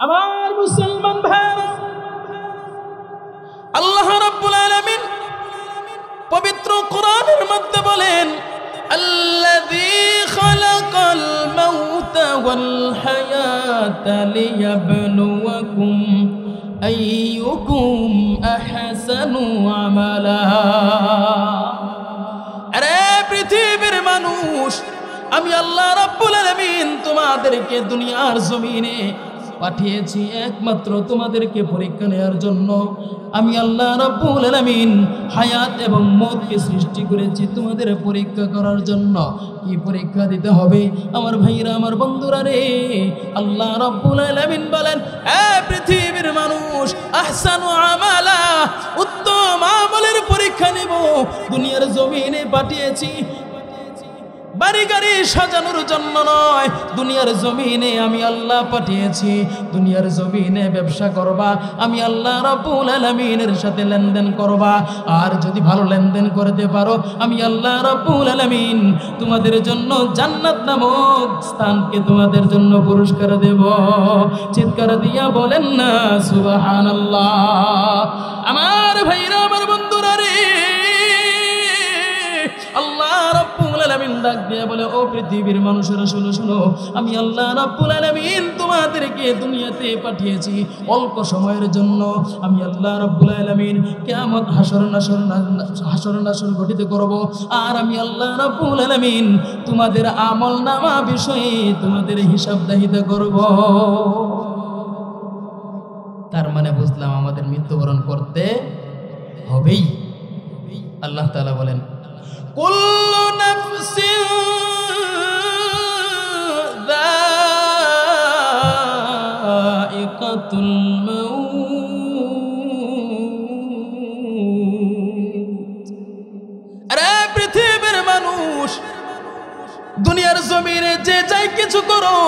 আমার মুসলমান ভাইরা, আল্লাহ রাব্বুল আলামিন পবিত্র কোরআনের মধ্যে বলেন, আল্লাযী খালাকাল মাউতা ওয়াল হায়াতা লিয়াবলুয়াকুম আইয়ুকুম আহসানু আমালা। আরে পৃথিবীর মানুষ, আমি আল্লাহ রাব্বুল আলামিন তোমাদেরকে দুনিয়ার জমিনে পাঠিয়েছি একমাত্র তোমাদেরকে পরীক্ষা নেওয়ার জন্য। আমি আল্লাহ রাব্বুল আলামিন হায়াত এবং মওতকে সৃষ্টি করেছি তোমাদের পরীক্ষা করার জন্য। কি পরীক্ষা দিতে হবে আমার ভাইরা, আমার বন্ধুরা রে? আল্লাহ রাব্বুল আলামিন বলেন, এ পৃথিবীর মানুষ, আহসানু আমালা, উত্তম আমলের পরীক্ষা নেব। দুনিয়ার জমিনে পাঠিয়েছি বাড়ি গাড়ি সাজানোর জন্য নয়, দুনিয়ার জমিনে আমি আল্লাহ পাঠিয়েছি দুনিয়ার জমিনে ব্যবসা করবা, আমি আল্লাহ রাব্বুল আলামিনের সাথে লেনদেন করবা। আর যদি ভালো লেনদেন করতে পারো, আমি আল্লাহ রাব্বুল আলামিন তোমাদের জন্য জান্নাত নামক স্থানকে তোমাদের জন্য পুরস্কার দেব। চিৎকার দিয়া বলেন না সুবহানাল্লাহ। আমার ভাইরা, আমার বন্ধুরা রে, আল্লাহ রাব্বুল আলামিন ডাক দিয়ে বলে, ও পৃথিবীর মানুষেরা শোনো শোনো, আমি আল্লাহ রাব্বুল আলামিন তোমাদেরকে দুনিয়াতে পাঠিয়েছি অল্প সময়ের জন্য। আমি আল্লাহ রাব্বুল আলামিন কিয়ামত হাসর নাসর গঠিত করব। আর আমি আল্লাহ রাব্বুল আলামিন তোমাদের আমলনামা বিষয়ে তোমাদের হিসাব দাহিতা করব। তার মানে বুঝলাম আমাদের মৃত্যুবরণ করতে হবেই। আল্লাহ তাআলা বলেন, কুল্লু নাফসিন যায়িকাতুল মাউত। আরে পৃথিবীর মানুষ, দুনিয়ার জমিনে যে যাই কিছু করো,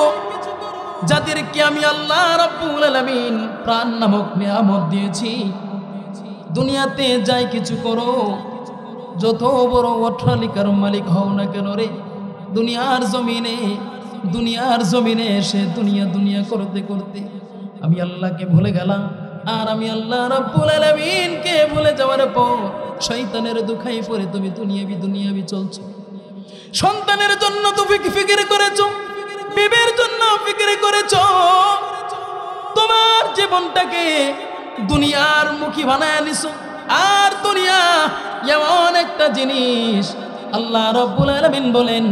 যাদেরকে আমি আল্লাহ রাব্বুল আলামিন প্রাণ নামক নিয়ামত দিয়েছি, দুনিয়াতে যাই কিছু করো, যত বড় অট্টালিকার মালিক হও না কেন রে, দুনিয়ার জমিনে এসে দুনিয়া করতে করতে আমি আল্লাহকে ভুলে গেলাম। আর আমি আল্লাহ রাব্বুল আলামিনকে ভুলে যাওয়ার পর শয়তানের দুখাই পড়ে তুমি দুনিয়াবি চলছো। সন্তানের জন্য তুমি ফিকির করেছো, বিবির জন্য ফিকির করেছো, তোমার জীবনটাকে দুনিয়ার মুখী বানায় নিছো। আর দুনিয়া এমন একটা জিনিস, আল্লাহ রাব্বুল আলামিন বলেন,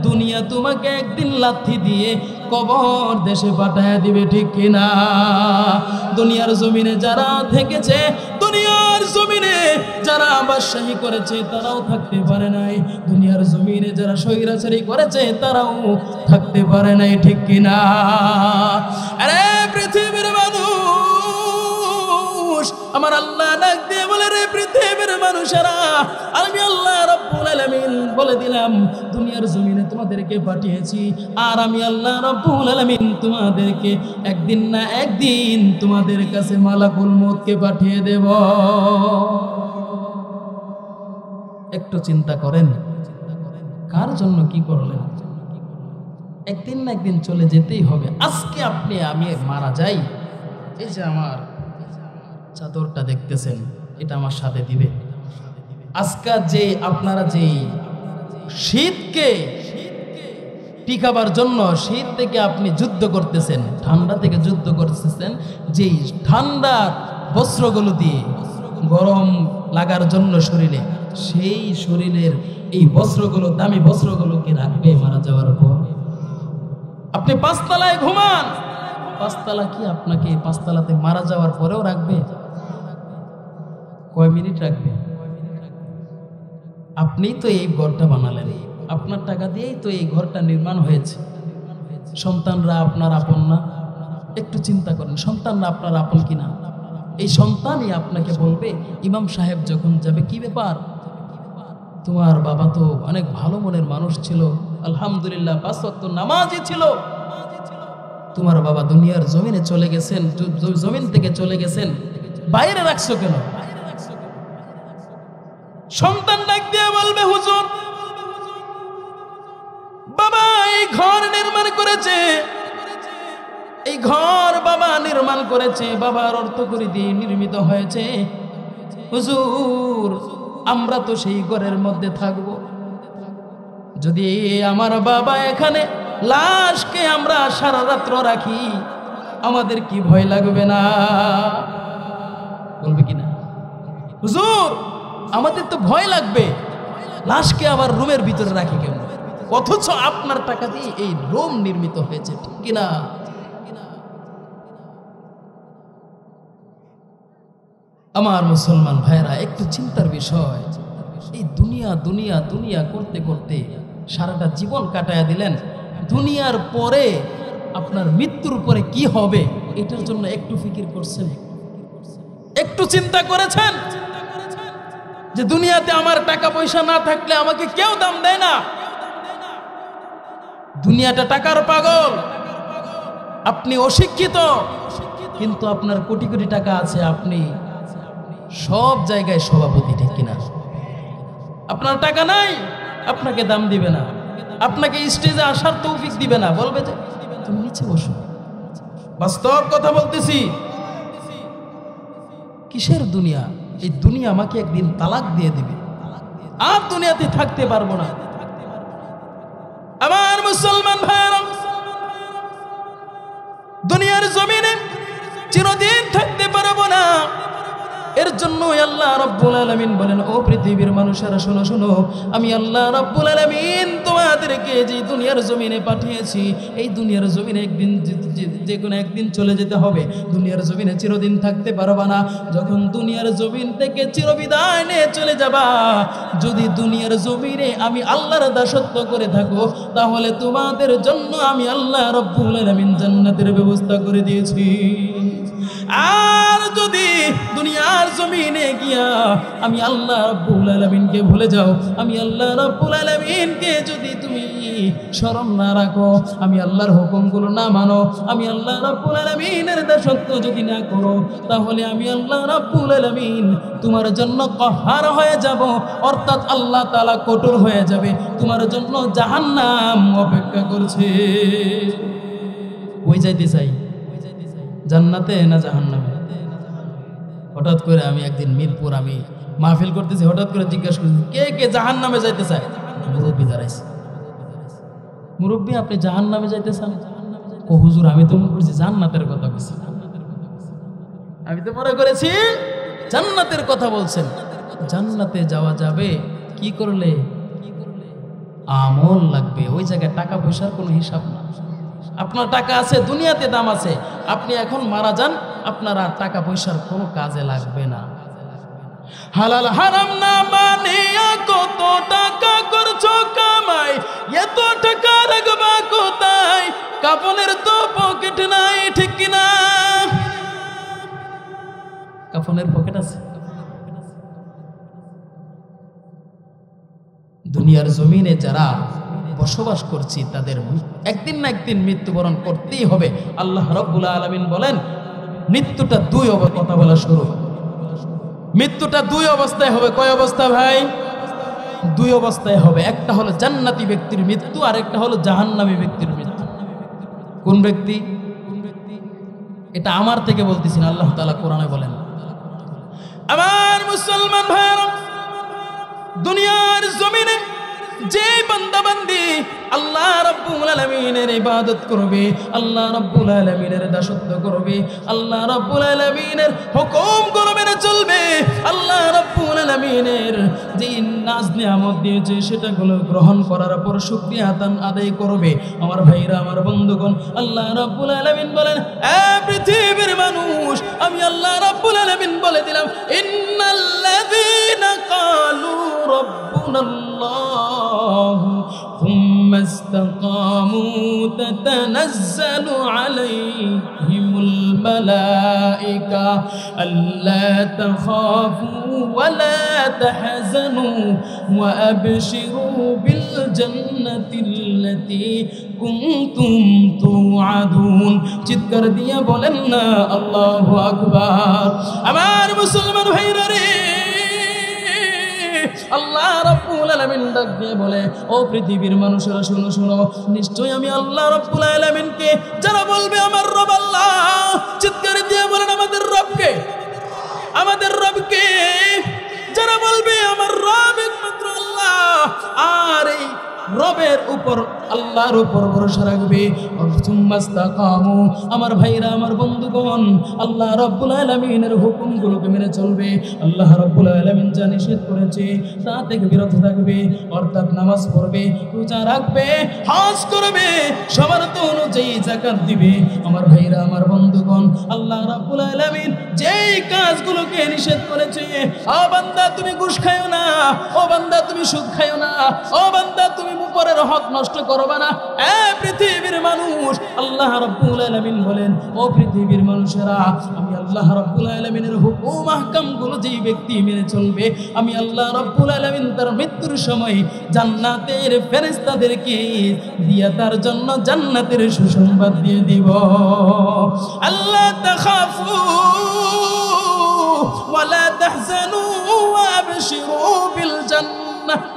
দুনিয়া তোমাকে একদিন লাথি দিয়ে কবর দেশে পাঠায় দিবে, ঠিক কিনা? দুনিয়ার জমিনে যারা থেকেছে, দুনিয়ার জমিনে যারা বাদশাহী করেছে, তারাও থাকতে পারে নাই। দুনিয়ার জমিনে যারা স্বৈরাচারী করেছে, তারাও থাকতে পারে নাই, ঠিক কিনা? আরে পৃথিবীর মানুষ, আমার আল্লাহ ডাক দিয়ে বলে, রে পৃথিবীর মানুষেরা, আমি আল্লাহ রাব্বুল আলামিন বলে দিলাম, দুনিয়ার জমিনে তোমাদেরকে পাঠিয়েছি। আর আমি আল্লাহ রাব্বুল আলামিন তোমাদেরকে একদিন না একদিন তোমাদের কাছে মালাকুল মউতকে পাঠিয়ে দেব। একটু চিন্তা করেন, কার জন্য কি করলেন? একদিন না একদিন চলে যেতেই হবে। আজকে আপনি আমি মারা যাই, এই যে আমার চাদরটা দেখতেছেন, এটা আমার সাথে দিবে। আজকাল যে আপনারা যে শীতকে টিকাবার জন্য, শীত থেকে আপনি যুদ্ধ করতেছেন, ঠান্ডা থেকে যুদ্ধ করতেছেন, যে ঠান্ডার বস্ত্রগুলো দিয়ে গরম লাগার জন্য শরীরে, সেই শরীরের এই বস্ত্রগুলো, দামি বস্ত্রগুলোকে রাখবে মারা যাওয়ার পর? আপনি পাঁচতলায় ঘুমান, পাঁচতলা কি আপনাকে পাঁচতলাতে মারা যাওয়ার পরেও রাখবে? কয় মিনিট রাখবে? আপনি তো এই ঘরটা বানালেন, আপনার টাকা দিয়েই তো এই ঘরটা নির্মাণ হয়েছে। সন্তানরা আপনার আপন না? একটু চিন্তা করেন, সন্তানরা আপনার আপন কিনা? এই সন্তানই আপনাকে বলবে, ইমাম সাহেব যখন যাবে, কি ব্যাপার, তোমার বাবা তো অনেক ভালো মনের মানুষ ছিল, আলহামদুলিল্লাহ 5 ওয়াক্ত নামাজি ছিল, তোমার বাবা দুনিয়ার জমিনে চলে গেছেন, জমিন থেকে চলে গেছেন, বাইরে রাখছো কেন? সন্তান ডাক দিয়ে বলবে, হুজুর, বাবা এই ঘর নির্মাণ করেছে, এই ঘর বাবা নির্মাণ করেছে, বাবার অর্থ করে দিয়ে নির্মিত হয়েছে। হুজুর, আমরা তো সেই ঘরের মধ্যে থাকব। যদি আমার বাবা এখানে লাশকে আমরা সারা রাত্র রাখি, আমাদের কি ভয় লাগবে না? বলবে কিনা? হুজুর, আমাদের তো ভয় লাগবে, লাশকে আবার রুমের ভিতরে রাখি কেন? অথচ আপনার টাকা দিয়ে এই রুম নির্মিত হয়েছে, ঠিক কিনা? আমার মুসলমান ভাইরা, একটু চিন্তার বিষয়। এই দুনিয়া দুনিয়া দুনিয়া করতে করতে সারাটা জীবন কাটায়া দিলেন। দুনিয়ার পরে আপনার মৃত্যুর পরে কি হবে এটার জন্য একটু ফিকির করছেন? একটু চিন্তা করেছেন যে দুনিয়াতে আমার টাকা পয়সা না থাকলে আমাকে কেউ দাম দেয় না? দুনিয়াটা টাকার পাগল। আপনি অশিক্ষিত, কিন্তু আপনার কোটি কোটি টাকা আছে, আপনি সব জায়গায় সভাপতি, ঠিক কিনা? আপনার টাকা নাই, আপনাকে দাম দিবে না, আপনাকে স্টেজে আসার তৌফিক দিবে না, বলবে যে তুমি নিচে বসো। বাস্তব কথা বলতেছি। কিসের দুনিয়া? এই দুনিয়া আমাকে একদিন তালাক দিয়ে দিবে, আর দুনিয়াতে থাকতে পারবো না। আমার মুসলমান ভাইরা, দুনিয়ার জমিনে চিরদিন থাকতে পারবো না। এর জন্য আল্লাহ রাব্বুল আলামিন বলেন, ও পৃথিবীর মানুষেরা শোনো শোনো, আমি আল্লাহ রাব্বুল আলামিন তোমাদেরকে যে দুনিয়ার জমিনে পাঠিয়েছি, এই দুনিয়ার জমিনে একদিন যে কোনো একদিন চলে যেতে হবে। দুনিয়ার জমিনে চিরদিন থাকতে পারবা না। যখন দুনিয়ার জমিন থেকে চিরবিদায় নিয়ে চলে যাবা, যদি দুনিয়ার জমিনে আমি আল্লাহর দাসত্ব করে থাকো, তাহলে তোমাদের জন্য আমি আল্লাহ রাব্বুল আলামিন জান্নাতের ব্যবস্থা করে দিয়েছি। আর যদি দুনিয়ার জমিনে গিয়া আমি আল্লাহ রাব্বুল আলামিনকে ভুলে যাও, আমি আল্লাহ রাব্বুল আলামিনকে যদি তুমি স্মরণ না রাখো, আমি আল্লাহর হুকুমগুলো না মানো, আমি আল্লাহ রাব্বুল আলামিনের দাসত্ব যদি না করো, তাহলে আমি আল্লাহ রাব্বুল আলামিন তোমার জন্য কহার হয়ে যাব, অর্থাৎ আল্লাহ তাআলা কঠোর হয়ে যাবে। তোমার জন্য জাহান্নাম অপেক্ষা করছে। ওই যাইতে চাই জান্নাতে না জাহান্নামে? হঠাৎ করে আমি একদিন মিরপুর আমি মাহফিল করতেছি, হঠাৎ করে জিজ্ঞাসা করছি, কে কে জাহান্নামে যাইতে চায়? মুরব্বী দাঁড়াইছে। মুরব্বী, আপনি জাহান্নামে যাইতে চান? ও হুজুর, আমি তো মনে করছি জান্নাতের কথা বলছি। আমি তো মনে করেছি জান্নাতের কথা বলছেন। জান্নাতে যাওয়া যাবে কি করলে? আমল লাগবে। ওই জায়গায় টাকা পয়সার কোনো হিসাব না। আপনার টাকা আছে, দুনিয়াতে দাম আছে, আপনি এখন মারা যান, আপনার আর টাকা পয়সার কোনো কাজে লাগবে না। হালাল হারাম না মানিয়া কত টাকা করছো কামাই, এত টাকা রাখবা কোথায়? কাফনের তো পকেট নাই, ঠিক কিনা? কাফনের পকেট আছে? দুনিয়ার জমিনে যারা বসবাস করছি তাদের একদিন না একদিন মৃত্যুবরণ করতেই হবে। আল্লাহ রাব্বুল আলামিন বলেন, মৃত্যুটা দুই কথা বলা শুরু। মৃত্যুটা দুই অবস্থায় হবে। কয় অবস্থা ভাই? দুই অবস্থায় হবে। একটা হলো জান্নাতি ব্যক্তির মৃত্যু, আর একটা হলো জাহান্নামী ব্যক্তির মৃত্যু। কোন ব্যক্তি? এটা আমার থেকে বলতেছি না, আল্লাহ তাআলা কোরআনে বলেন। আমার মুসলমান ভাইরা, দুনিয়ার জমিনে যে বান্দা বান্দি আল্লাহ রাব্বুল আলামিনের ইবাদত করবে, আল্লাহ রাব্বুল আলামিনের দাসত্ব করবে, আল্লাহ রাব্বুল আলামিনের হুকুমগুলো মেনে চলবে, আল্লাহ রাব্বুল আলামিনের যে নাজ নিয়ামত দিয়েছে সেটাগুলো গ্রহণ করার পর শুকরিয়া আদায় করবে। আমার ভাইরা, আমার বন্ধুগণ, আল্লাহ রাব্বুল আলামিন বলেন, এ পৃথিবীর মানুষ, আমি আল্লাহ রাব্বুল আলামিন বলে দিলাম, ইন্নাল্লাযীনা ক্বালু রাব্বুনাল্লাহু থুম্মা ইসতাকামু তাতানাজ্জালু আলাইহিমুল মালায়েকা আল্লা তাখাফু ওয়া লা তাহজানু ওয়া আবশিরু বিল জান্নাতিল্লাতী কুনতুম তুআদুন। চিৎকার দিয়ে বলেন না আল্লাহু আকবার। আমার মুসলমান ভাইরা রে, আল্লাহ রাব্বুল আলামিন ডাক দিয়ে বলে, ও পৃথিবীর মানুষেরা শুনো শুনো, নিশ্চয়ই আমি আল্লাহ রাব্বুল আলামিনকে, যারা বলবে আমার রব আল্লাহ, চিৎকার দিয়ে বলেন আমাদের রবকে, আমাদের রবকে, যারা বলবে আমার রব একমাত্র আল্লাহ, আর এই রবের উপর আল্লাহর উপর ভরসা রাখবে, সুম্মাস্তাকামু, আমার ভাইরা আমার বন্ধুগণ, আল্লাহ রাব্বুল আলামিনের হুকুমগুলোকে মেনে চলবে, আল্লাহ রাব্বুল আলামিন যা নিষেধ করেছে তা থেকে বিরত থাকবে, অর্থাৎ নামাজ পড়বে, রোজা রাখবে, হজ করবে, শর্ত অনুযায়ী যাকাত দিবে। আমার ভাইরা আমার বন্ধুগণ, আল্লাহ রাব্বুল আলামিন যেই কাজগুলোকে নিষেধ করেছে, ও বান্দা তুমি ঘুষ খায়ো না, ও বান্দা তুমি সুদ খায়ো না, ও বান্দা তুমি উপরের হক নষ্ট করবে না। এ পৃথিবীর মানুষ, আল্লাহ রাব্বুল আলামিন বলেন, ও পৃথিবীর মানুষেরা, আমি আল্লাহ রাব্বুল আলামিনের হুকুম আহকামগুলো যেই ব্যক্তি মেনে চলবে, আমি আল্লাহ রাব্বুল আলামিন তার মৃত্যুর সময় জান্নাতের ফেরেশতাদেরকে দিয়া তার জন্য জান্নাতের সুসংবাদ দিয়ে দিব। আল্লাহ তাখাফু ওয়ালা তাহজানু ওয়াবশিরু বিল জান্নাহ।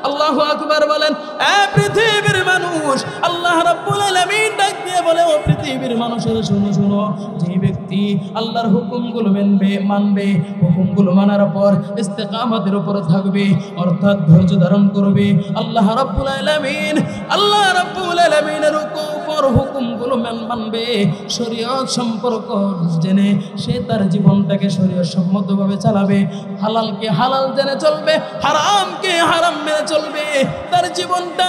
আল্লাহু আকবার বলেন। এ পৃথিবীর মানুষ, আল্লাহ রাব্বুল আলামিন ডাক দিয়ে বলে, ও পৃথিবীর মানুষেরা শুনো শুনো, যে ব্যক্তি আল্লাহর হুকুমগুলো মানবে, হুকুমগুলো মানার পর ইস্তেকামতের উপর থাকবে, অর্থাৎ ধৈর্য ধারণ করবে, আল্লাহ রাব্বুল আলামিনের উপর হুকুমগুলো মানবে, শরীয়ত সম্পর্ক জেনে সে তার জীবনটাকে শরীয়ত সম্মতভাবে চালাবে, হালালকে হালাল জেনে চলবে, হারামকে হারাম মেনে চলবে, তার জীবনটা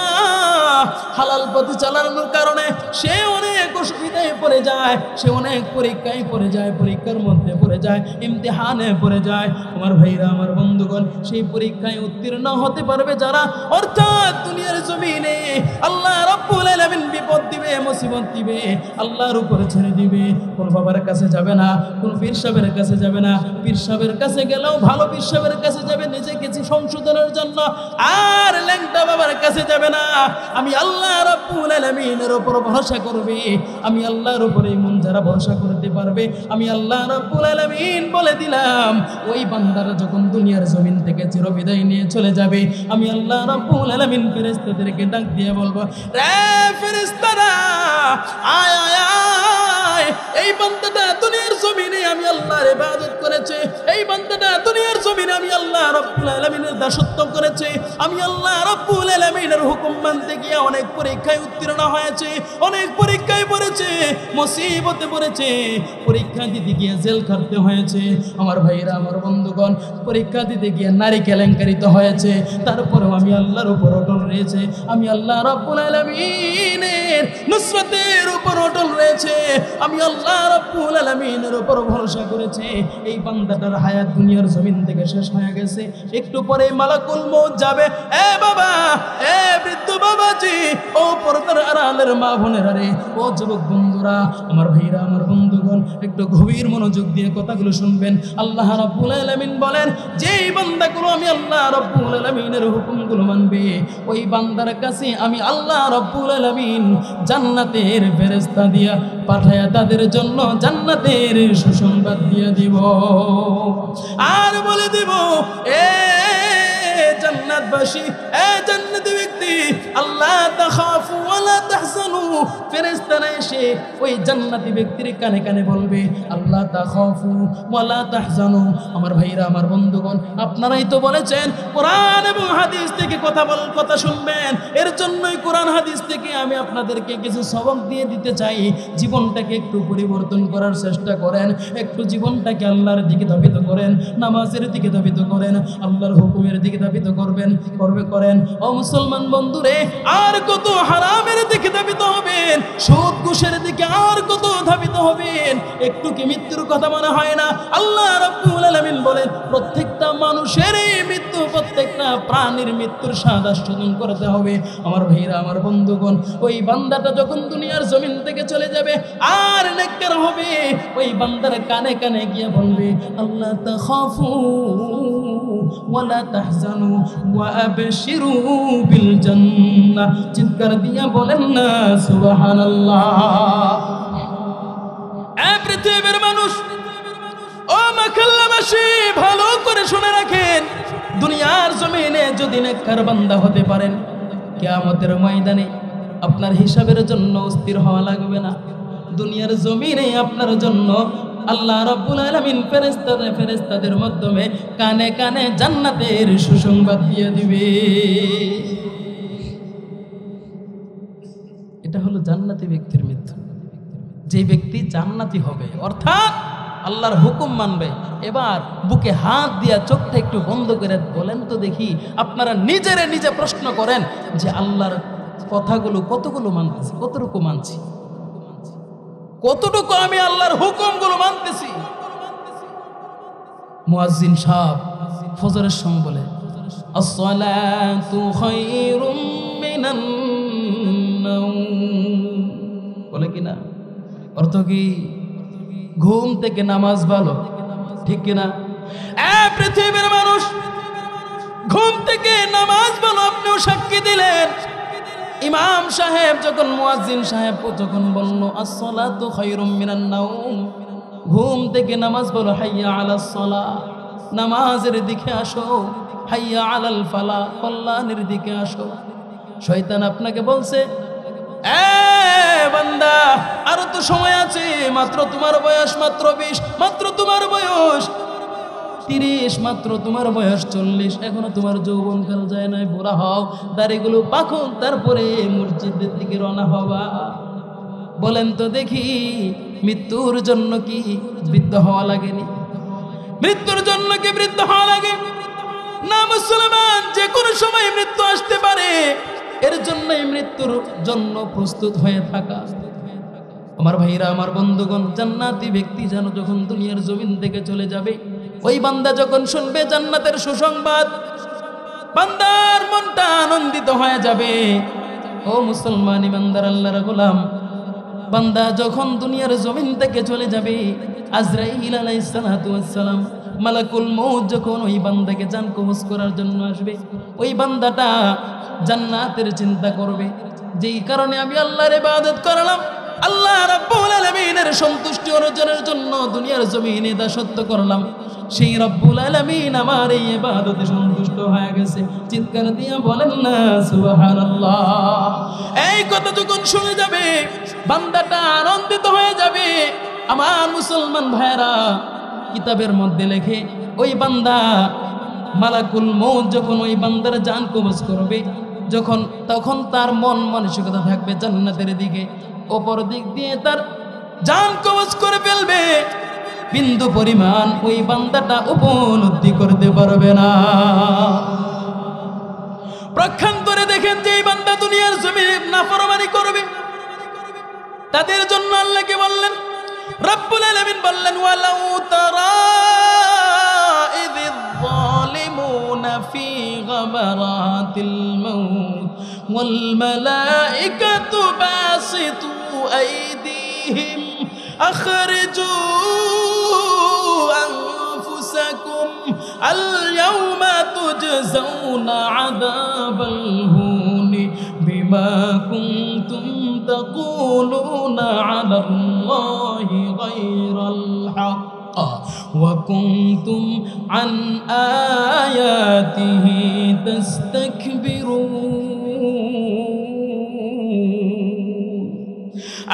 হালাল পথে চালানোর কারণে সে অনেক অসুবিধায় পড়ে যায়, সে অনেক পরীক্ষায় পড়ে যায়, পরীক্ষার মধ্যে পড়ে যায়, ইমতিহানে পড়ে যায়। আমার ভাইরা আমার বন্ধুগণ, সেই পরীক্ষায় উত্তীর্ণ হতে পারবে যারা, অর্থাৎ দুনিয়ার জমিনে আল্লাহ রাব্বুল আলামিন বিপদ দিবে, মুসিবত দিবে, আল্লাহর উপরে ছেড়ে দিবে, কোন বাবার কাছে যাবে না, কোন পীর সাহেবের কাছে যাবে না, পীর সাহেবের কাছে গেলেও ভালো পীর সাহেবের কাছে যাবে নিজে কিছু সংশোধনের জন্য, আর ল্যাংটা বাবার কাছে যাবে না। আমি আল্লাহ রাব্বুল আলামিনের উপর ভরসা করবে, আমি আল্লাহর উপরে মন যারা ভরসা করতে পারবে, আমি আল্লাহ রাব্বুল আলামিন বলে দিলাম, ওই বান্দারা যখন দুনিয়ার জমিন থেকে চিরবিদায় নিয়ে চলে যাবে, আমি আল্লাহ রাব্বুল আলামিন ফেরেশতাদেরকে ডাক দিয়ে বলবো, রে ফেরেশতারা, আয় আয় আয়, এই বান্দাটা দুনিয়ার জমিনে আমি আল্লাহর ইবাদত করেছে, এই বান্দাটা দুনিয়ার জমিনে আমি আল্লাহ রাব্বুল আলামিনের দাসত্ব করেছে, আমি আল্লাহ রাব্বুল আলামিনের হুকুম মানতে গিয়ে অনেক পরীক্ষায় উত্তীর্ণ হয়েছে, অনেক পরীক্ষায় পড়েছে, মুসিবতে পড়েছে, পরীক্ষা দিতে গিয়ে জেল খাটতে হয়েছে। আমার ভাইরা আমার বন্ধুগণ, পরীক্ষা দিতে গিয়ে নারী কেলেঙ্কারিত হয়েছে, তারপরেও আমি আল্লাহর উপর অটল রয়েছে, আমি আল্লাহ রাব্বুল আলামিনের নুসরতের উপর অটল রয়েছে, আমি আল্লাহ রাব্বুল আলামিনের উপর ভরসা করেছে। এই বান্দাটার হায়াত দুনিয়ার জমিন থেকে শেষ হয়ে গেছে, একটু পরে মালাকুল মউত যাবে। এ বাবা, এ বৃদ্ধ বাবাজি, ও পর্দার আড়ালের মা বোনেরা রে, ও যুবক বন্ধুরা, আমার ভাইরা আমার বন্ধুগণ, একটু গভীর মনোযোগ দিয়ে কথাগুলো শুনবেন। আল্লাহ রাব্বুল আলামিন বলেন, যেই বান্দাগুলো আমি আল্লাহ রাব্বুল আলামিনের হুকুমগুলো মানবে, ওই বান্দার কাছে আমি আল্লাহ রাব্বুল আলামিন জান্নাতের ফেরেশতা দিয়া পাঠায়া তাদের জন্য জান্নাতের সুসংবাদ দিয়ে দিব, আর বলে দিব, এ জান্নাতবাসী, এ জান্নাতি ব্যক্তি, আল্লাহ তাখাফু ওয়ালা তাহজানু, ফেরেশতারা এসে ওই জান্নাতি ব্যক্তির কানে কানে বলবে, আল্লাহ তাখাফু ওয়ালা তাহজানু। আমার ভাইরা আমার বন্ধুগণ, আপনারাই তো বলেছেন কোরআন এবং হাদিস থেকে কথা শুনবেন, এর জন্যই কোরআন হাদিস থেকে আমি আপনাদেরকে কিছু সবক দিয়ে দিতে চাই। জীবনটাকে একটু পরিবর্তন করার চেষ্টা করেন, একটু জীবনটাকে আল্লাহর দিকে ধাবিত করেন, নামাজের দিকে ধাবিত করেন, আল্লাহর হুকুমের দিকে ধাবিত করেন। ও মুসলমান বন্ধুরে, আর কত হারামের দিকে ধাবিত হবেন, সুদ ঘুষের দিকে আর কত ধাবিত হবেন? একটু কি মৃত্যুর কথা মনে হয় না? আল্লাহ রাব্বুল আলামিন বলেন, প্রত্যেকটা মানুষেরই মৃত্যু, প্রত্যেকটা প্রাণীর মৃত্যুর স্বাদ আস্বাদন করতে হবে। আমার ভাইরা আমার বন্ধুগণ, ওই বান্দাটা যখন দুনিয়ার জমিন থেকে চলে যাবে আর নেককার হবে, ওই বান্দার কানে কানে গিয়ে বলবে, আল্লাহ তাখাফু ওয়ালা তাহজানু ওয়া আবশিরু বিল জান্নাহ। চিৎকার দিয়া বলেন না সুবহানাল্লাহ। এ পৃথিবীর মানুষ, ও মহল্লাবাসী, ভালো করে শুনে রাখেন, দুনিয়ার জমিনে যদি নেককার বান্দা হতে পারেন, কিয়ামতের ময়দানে আপনার হিসাবের জন্য অস্থির হওয়া লাগবে না। দুনিয়ার জমিনে আপনার জন্য আল্লাহ রাব্বুল আলামিন ফেরেশতাদের মাধ্যমে কানে কানে জান্নাতের সুসংবাদ দিয়ে দিবে। এটা হলো জান্নাতি ব্যক্তির মৃত্যু। যে ব্যক্তি জান্নাতি হবে অর্থাৎ আল্লাহর হুকুম মানবে। এবার বুকে হাত দিয়া চোখটা একটু বন্ধ করে বলেন তো দেখি, আপনারা নিজে প্রশ্ন করেন যে আল্লাহর কথাগুলো কতগুলো মানতেছি, কতটুকু মানছি, কতটুকু আমি আল্লাহর হুকুমগুলো মানতেছি। মুয়াজ্জিন সাহেব ফজরের সময় বলে আসসালাতু খায়রুম মিনান নাওম, বলে কিনা? অর্থ কি? ঘুম থেকে নামাজ ভালো, ঠিক কিনা? পৃথিবীর মানুষ, ঘুম থেকে নামাজ ভালো। আপনিও সাক্ষী দিলেন। ইমাম সাহেব যখন, মুয়াজ্জিন সাহেব যখন বলল আসসালাতু খায়রুম মিনান নাওম, ঘুম থেকে নামাজ বলো, হাইয়া আলাস সালাহ, নামাজের দিকে আসো, হাইয়া আলাল ফালাহ, কল্যাণের দিকে আসো। শয়তান আপনাকে বলছে, বান্দা আরো তো সময় আছে, মাত্র তোমার বয়স মাত্র 20, মাত্র তোমার বয়স 30, মাত্র তোমার বয়স 40, এখনো তোমার যৌবনকাল যায় নাই, বুড়া হও, দাড়িগুলো পাখো, তারপরে মসজিদের দিকে রওনা হবা। বলেন তো দেখি, মৃত্যুর জন্য কি বৃদ্ধ হওয়া লাগেনি? মৃত্যুর জন্য কি বৃদ্ধ হওয়া লাগে না? মুসলমান, যে কোনো সময় মৃত্যু আসতে পারে, এর জন্যই মৃত্যুর জন্য প্রস্তুত হয়ে থাকা। আমার ভাইরা, আমার বন্ধুগণ, জান্নাতি ব্যক্তি যেন যখন দুনিয়ার জমিন থেকে চলে যাবে, ওই বান্দা যখন শুনবে জান্নাতের সুসংবাদ, বান্দার মনটা আনন্দিত হয়ে যাবে। ও মুসলমান ইমানদার আল্লাহর গোলাম, বান্দা যখন দুনিয়ার জমিন থেকে চলে যাবে, আজরাইল আলাইহিস সালাতু ওয়াস সালাম, মালাকুল মউত যখন ওই বান্দাকে জান কবজ করার জন্য আসবে, ওই বান্দাটা জান্নাতের চিন্তা করবে। যেই কারণে আমি আল্লাহর ইবাদত করলাম, আল্লাহ রাব্বুল আলামিনের সন্তুষ্টি অর্জনের জন্য দুনিয়ার জমিনে দাসত্ব করলাম, সেই রব্বুল আলামিন আমার এই ইবাদতে সন্তুষ্ট হয়ে গেছে। চিৎকার দিয়ে বলেন না সুবহানাল্লাহ। এই কথা যখন শুনে যাবে, বান্দাটা আনন্দিত হয়ে যাবে। আমার মুসলমান ভাইরা, কিতাবের মধ্যে লেখে, ওই বান্দা মালাকুল মউত যখন ওই বান্দার জান কবজ করবে, তখন তার মন মানসিকতা থাকবে জান্নাতের দিকে। অপর দিক দিয়ে তার জান কবজ করে ফেলবে, বিন্দু পরিমাণ ওই বান্দাটা উপলব্ধি করতে পারবে না। প্রক্ষান্তরে দেখেন, যে বান্দা দুনিয়ার জমিনে নাফরমানি করবে, তাদের জন্য আল্লাহকে বললেন, রব্বুল আলামিন বললেন, ওয়ালাউ তারা ইযিয যালিমুনা ফি গামারাতিল মাউত ওয়াল মালাইকাতু বাসিতু আইদিহিম আখরিজু আনফুসাকুম আল ইয়াওমা তুজজাউনা আযাবাল হুনি বিমা কুনতুম তাকুলুনা আলাল্লাহি গায়রাল হক ওয়া কুনতুম আন আয়াতিহি তাস্তাকবিরুন।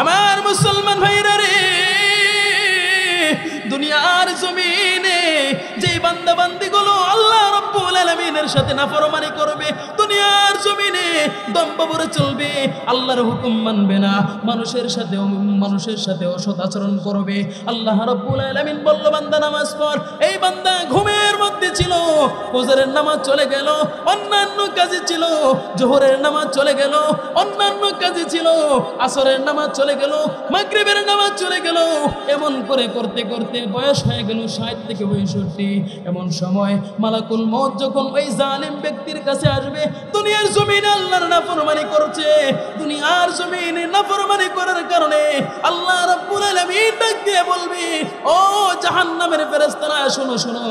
আমার মুসলমান ভাইরা রে, দুনিয়ার জমিনে যে বান্দা বান্দিগুলো আল্লাহ রাব্বুল আলামিনের সাথে নাফরমানি করবে, দুনিয়ার জমিনে দম্ভ ভরে চলবে, আল্লাহর হুকুম মানবে না, মানুষের সাথে অসৎ আচরণ করবে, আল্লাহ রাব্বুল আলামিন বলল, বান্দা নামাজ পড়। এই বান্দা ঘুমের মধ্যে ছিল, ফজরের নামাজ চলে গেল, অন্যান্য কাজে ছিল, জোহরের নামাজ চলে গেল, অন্যান্য কাজে ছিল, আসরের নামাজ চলে গেল, মাগরিবের নামাজ চলে গেল, এমন করে করতে করতে বয়স হয়ে গেল 60 থেকে 65। এমন সময় মালাকুল মউত যখন ওই জালিম ব্যক্তির কাছে আসবে, দুনিয়ার জমিনে আল্লাহর নাফরমানি করছে, দুনিয়ার জমিনে নাফরমানি করার কারণে আল্লাহ রাব্বুল আলামিন ডাক দিয়ে বলবে, ও জাহান্নামের ফেরেশতারা, শোনো শোনো,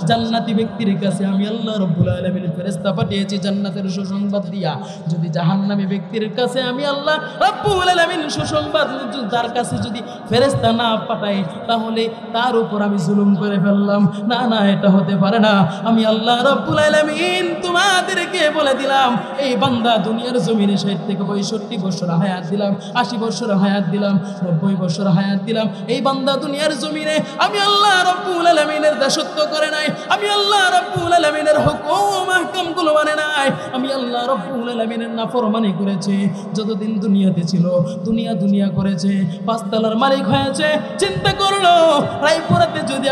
জান্নাতি ব্যক্তির কাছে আমি আল্লাহ রাব্বুল আলামিন ফেরেশতা পাঠিয়েছি জান্নাতের সুসংবাদ দিয়া। যদি জাহান্নামী ব্যক্তির কাছে আমি আল্লাহ রাব্বুল আলামিন সুসংবাদ তার কাছে যদি ফেরেশতা না পাঠাই, তাহলে তার উপর আমি জুলুম করে ফেললাম। না না, এটা হতে পারে না। আমি আল্লাহ রাব্বুল আলামিন তোমাদেরকে বলে দিলাম, এই বান্দা দুনিয়ার জমিনে 60 থেকে 65 বছর হায়াত দিলাম, 80 বছর হায়াত দিলাম, 90 বছর হায়াত দিলাম। এই বান্দা দুনিয়ার জমিনে আমি আল্লাহ রাব্বুল আলামিনের দাসত্ব করে নাই, আমি আল্লাহ রাব্বুল আলামিনের হুকুম আহকামগুলো মানে নাই, আমি আল্লাহ রাব্বুল আলামিনের নাফরমানি করেছে। যতদিন দুনিয়াতে ছিল দুনিয়া দুনিয়া করেছে, 5 তলার মালিক হয়েছে। চিন্তা করলো রায়পুরাতে যদি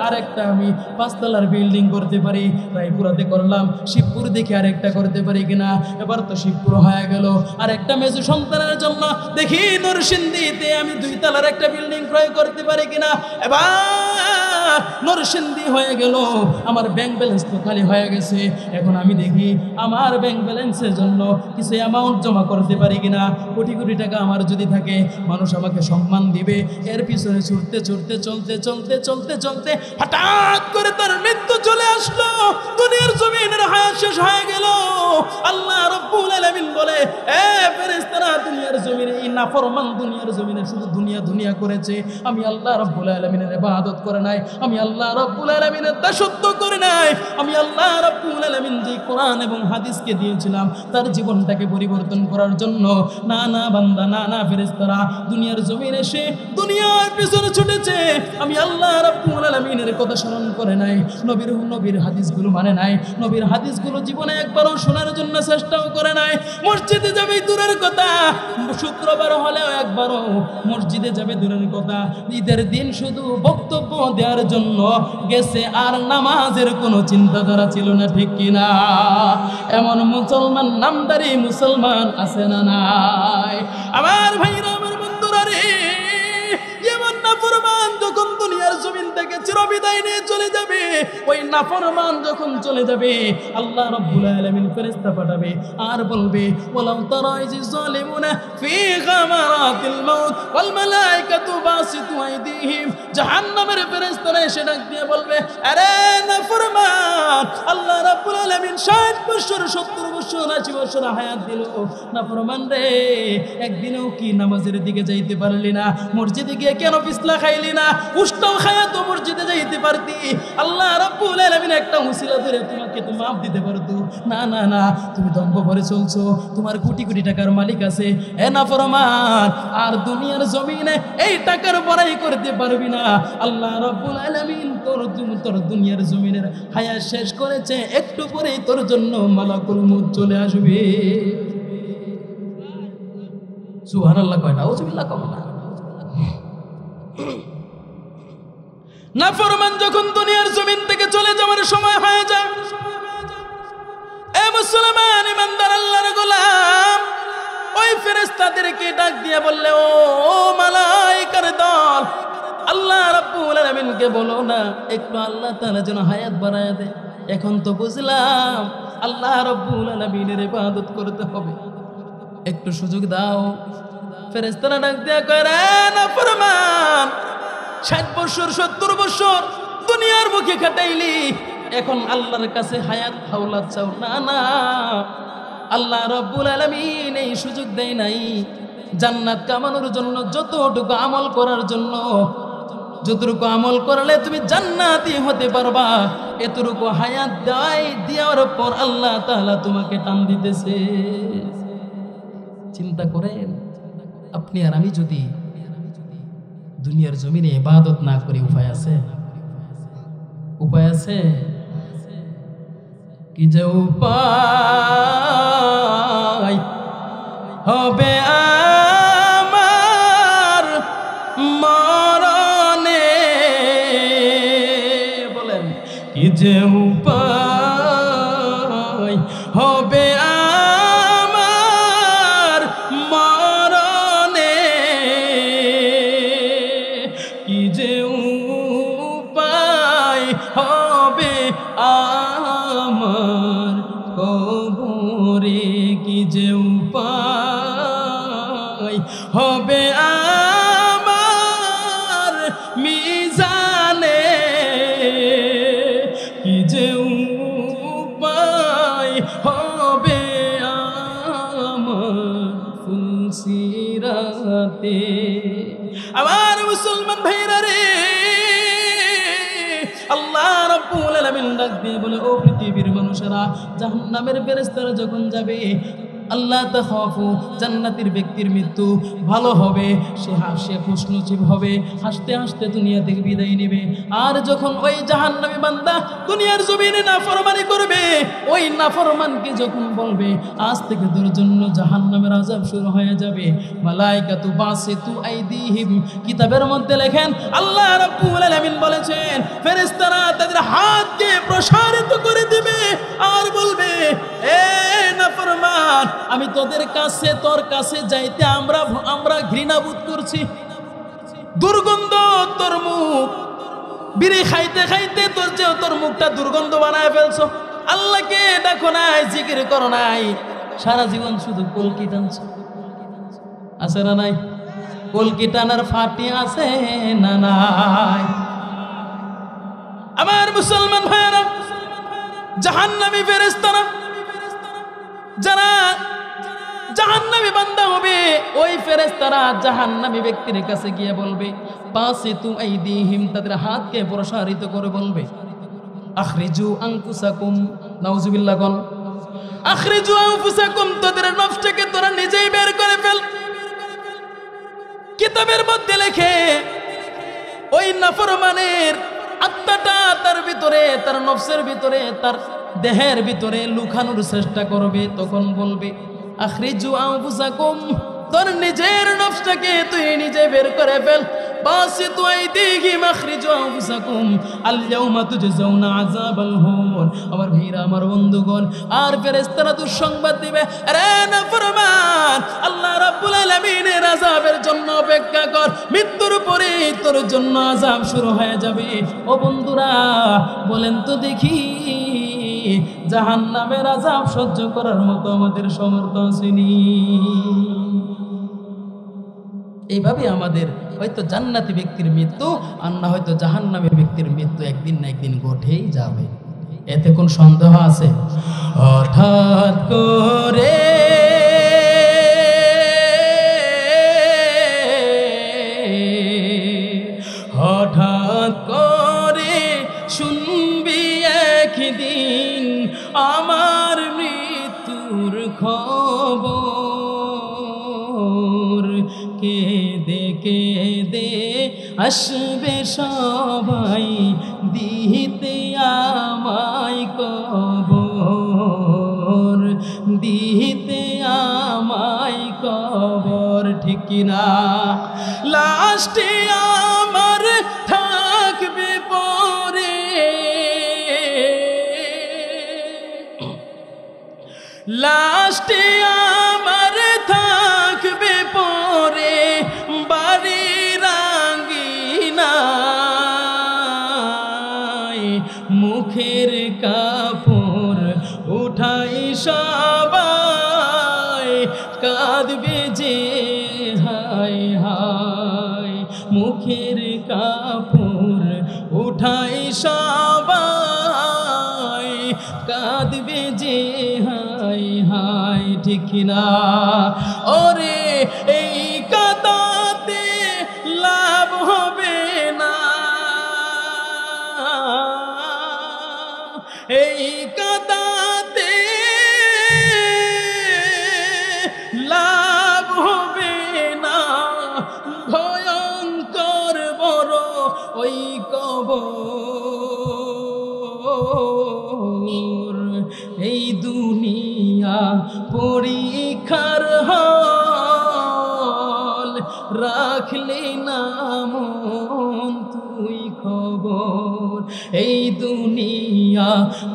আরেকটা আমি 5 তলার বিল্ডিং করতে পারি, রায়পুরাতে করলাম, শিবপুর দেখি আরেকটা করতে পারি কিনা। এবার তো শিবপুর হয়ে গেল, আরেকটা মেজু সন্তানের জন্য দেখি নরসিংদীতে আমি 2 তলার একটা বিল্ডিং ক্রয় করতে পারি কিনা। এবার নরসিংদী হয়ে গেল, আমার ব্যাংক ব্যালেন্স তো খালি হয়ে গেছে। এখন আমি দেখি আমার ব্যাংক ব্যালেন্সের জন্য কিছু অ্যামাউন্ট জমা করতে পারি কিনা। কোটি কোটি টাকা আমার যদি থাকে, মানুষ আমাকে সম্মান দিবে। এর পিছনে ছুটতে ছুটতে চলতে চলতে চলতে চলতে হঠাৎ করে তার মৃত্যু চলে আসলো। দুনিয়ার জমিনের হায়াত শেষ হয়ে গেল। আল্লাহ রাব্বুল আলামিন বলে, এ ফেরেশতারা, দুনিয়ার জমিনে এই নাফরমান দুনিয়ার জমিনে শুধু দুনিয়া দুনিয়া করেছে, আমি আল্লাহ রাব্বুল আলামিনের ইবাদত করে নাই, আমি আল্লাহ রাব্বুল আলামিনের দাসত্ব করে নাই। আমি আল্লাহ রাব্বুল আলামিন যে কোরআন এবং হাদিসকে দিয়েছিলাম তার জীবনটাকে পরিবর্তন করার জন্য। না না বান্দা, না না ফেরেশতারা, দুনিয়ার জমিনে এসে দুনিয়ার পিছনে ছুটেছে, আমি আল্লাহ রাব্বুল আলামিনের কথা স্মরণ করে নাই, নবীর হাদিসগুলো মানে নাই, নবীর হাদিসগুলো জীবনে একবারও শোনার জন্য চেষ্টাও করে নাই। মসজিদে যাবে দূরের কথা, শুক্রবার হলেও একবারও মসজিদে যাবে দূরের কথা, ঈদের দিন শুধু বক্তব্য দেওয়ার জন্য গেছে, আর নামাজের কোনো চিন্তাধারা ছিল না, ঠিক কিনা? এমন মুসলমান, নামদারি মুসলমান আছে না নাই? আমার ভাইরা, আমার বন্ধুরা রে, এমন নাফরমান যখন দুনিয়ার জমিন থেকে চিরবিদায় নিয়ে চলে যাবে, ওই নাফরমান যখন চলে যাবে, আল্লাহ রাব্বুল আলামিন ফেরেশতা পাঠাবে আর বলবে, ওয়ালাউ তারা ইয যালিমুনা ফি গামারাতিল মাউত ওয়াল মালায়েকাতু বাসিতু আইদিহিম। জাহান্নামের ফেরেশতারা এসে ডাক দিয়ে বলবে, আরে নাফরমান, আল্লাহ রাব্বুল আলামিন 60 বছর 70 বছর 80 বছর হায়াত দিল, নাফরমান রে, একদিনও কি নামাজের দিকে যাইতে পারলি না? মসজিদে গিয়ে কেন পিছলা খাইলি না? উষ্টাও খায়া তো মসজিদে যাইতে পারতি। আল্লাহ রাব্বুল আলামিন একটা উসিলা ধরে তোমাকে তো মাফ দিতে পারতো। না না না, তুমি দম্ভ ভরে চলছো, তোমার কোটি কোটি টাকার মালিক আছে। এ নাফরমান, আর দুনিয়ার জমিনে এই টাকার বড়াই করতে পারবি না। আল্লাহ রাব্বুল আলামিন তোর দুনিয়ার জমিনের হায়াত শেষ করেছে, একটু পরেই তোর জন্য মালাকুল মউত চলে আসবে। সুবহানাল্লাহ কয়টা? আউযুবিল্লাহ কও না। নাফরমান যখন দুনিয়ার জমিন থেকে চলে যাওয়ার সময় হয়ে যায়, এ মুসলমান ইমানদার আল্লাহর গোলাম, ওই ফেরেশতাদেরকে ডাক দিয়ে বললে, ও মালায়েকার দল, আল্লাহ রাব্বুল আলামিনকে বলো না একটু আল্লাহ তাআলা যেন হায়াত বাড়ায় দেয়। এখন তো বুঝলাম আল্লাহ রাব্বুল আলামিনের ইবাদত করতে হবে, একটু সুযোগ দাও। ফেরেশতারা ডাক দিয়ে কয়, রে নাফরমান, 60 বছর 70 বছর দুনিয়ার মুখে কাটাইলি, এখন আল্লাহর কাছে হায়াত হাওলাত চাও? না না, আল্লাহ রাব্বুল আলামিন এই সুযোগ দেয় নাই। জান্নাত কামানোর জন্য যতটুকু আমল করার জন্য, যতটুকু আমল করলে তুমি জান্নাতি হতে পারবা, এতটুকু হায়াত দেওয়ার পর আল্লাহ তাআলা তোমাকে টান দিতেছে। চিন্তা করেন, আপনি আর আমি যদি দুনিয়ার জমিনে ইবাদত না করি, উপায় আছে? উপায় আছে? কি যে উপায় হবে আমার মরণে, বলেন কি যে উপায় হবে আমার মরণে, কি যে উপায় হবে আমার কবরে, কি যে উপায় হবে আমার মিজানে, ডাক দিয়ে বলে, ও পৃথিবীর মানুষেরা, জাহান্নামের ফেরেশতারা যখন যাবে, আল্লাহ তাখাফু, জান্নাতের ব্যক্তির মৃত্যু ভালো হবে, সে হাসে খুশনসিব হবে, হাসতে হাসতে দুনিয়া থেকে বিদায় নেবে। আর যখন ওই জাহান্নামী বান্দা দুনিয়ার জমিনে নাফরমানি করবে, ওই নাফরমানকে যখন বলবে আজ থেকে তোর জন্য জাহান্নামের আযাব শুরু হয়ে যাবে, মালাইকাতু বাসিতু আইদিহিম, কিতাবের মধ্যে লেখেন আল্লাহ রাব্বুল আলামিন বলেছেন, ফেরেশতারা তাদের হাতকে প্রসারিত করে দিবে আর বলবে, এ নাফরমান, আমি তোর কাছে যাইতে আমরা ঘৃণা বোধ করছি। দুর্গন্ধ, তোর মুখ বিড়ি খাইতে খাইতে তোর মুখটা দুর্গন্ধ বানায় ফেলছো। আল্লাহকে ডাকো নাই, জিকির করো নাই, সারা জীবন শুধু কলকি টানছো। আছে না নাই? কলকি টানার ফাটি আছে না নাই? আমার মুসলমান ভাইরা, জাহান্নামী ফেরেশতারা যারা জাহান্নামী বান্দা হবে, ওই ফেরেশতারা জাহান্নামী ব্যক্তির কাছে গিয়ে বলবে, বাসিতু আইদিহিম, তাদের হাতকে প্রসারিত করে বলবে, আখরিজু আনফুসাকুম, নাউজুবিল্লাহ কোন, আখরিজু আনফুসাকুম, তাদের নফসটাকে তোরা নিজেই বের করে ফেল। কিতাবের মধ্যে লেখে, ওই নাফরমানের আত্মাটা তার ভিতরে, তার নফসের ভিতরে, তার দেহের ভিতরে লুকানোর চেষ্টা করবে, তখন বলবে, আখরিজু আনফুসাকুম, তোর নিজের নফসটাকে তুই নিজে বের করে ফেল। বাসিতু আইদিহিম আখরিজু আনফুসাকুম আল ইয়াউমা তুজজাউনা আযাবাল হুন। আমার ভাইরা, আমার বন্ধুগণ, আর ফেরেশতারা দুঃসংবাদ দিবে, আরে নাফরমান, আল্লাহ রাব্বুল আলামিনের আযাবের জন্য অপেক্ষা কর, মৃত্যুর পরে তোর জন্য আযাব শুরু হয়ে যাবে। ও বন্ধুরা, বলেন তো দেখি, জাহান্নামের আযাব সহ্য করার মতো আমাদের সামর্থ্য আসেনি? এইভাবে আমাদের হয়তো জান্নাতি ব্যক্তির মৃত্যু আর না হয়তো জাহান্নামী ব্যক্তির মৃত্যু একদিন না একদিন ঘটেই যাবে, এতে কোন সন্দেহ আছে? হঠাৎ করে হঠাৎ করে শুনবি একদিন আমার মৃত্যুর খবর, কেঁদে কেঁদে আসবে সবাই দিতে আমায় কবর, দিতে আমায় কবর, ঠিক কিনা? লাস্টে আমার থাকবে পরে, লাস্টে আমার থাকবে পরে বাড়ির আঙ্গিনায়, মুখের কাপড় উঠাই সবাই কাঁদবে যে হায় হায়, মুখের কাপড় উঠাই সবাই কাঁদবে যে হায় হায়, ঠিক না? ওরে এই কাঁদাতে লাভ হবে না, এই কাঁদাতে লাভ হবে না, ভয়ঙ্কর বড় ওই কবর। এই দুনিয়া পরীক্ষার হল, রাখলে না মন তুই খবর। এই দুনিয়া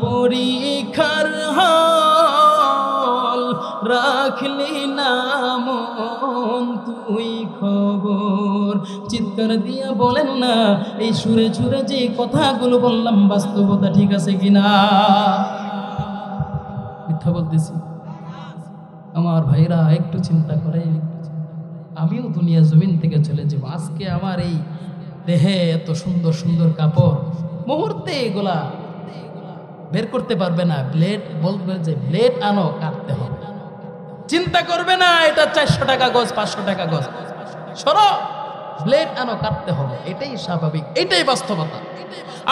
পরীক্ষার হল, রাখলে না মন তুই খবর। চিৎকার দিয়া বলেন না, এই সুরে সুরে যে কথাগুলো বললাম বাস্তবতা ঠিক আছে কিনা? মিথ্যা বলতেছি? আমার ভাইরা একটু চিন্তা করে, আমিও দুনিয়া জমিন থেকে চলে যাব, আজকে আমার এই দেহে এত সুন্দর সুন্দর কাপড় মুহূর্তে এগুলা বের করতে পারবে না। ব্লেড বলবে যে ব্লেড আনো, কাটতে হবে। চিন্তা করবে না এটা 400 টাকা গজ, 500 টাকা গজ, সরো, ব্লেড আনো, কাটতে হবে। এটাই স্বাভাবিক, এটাই বাস্তবতা।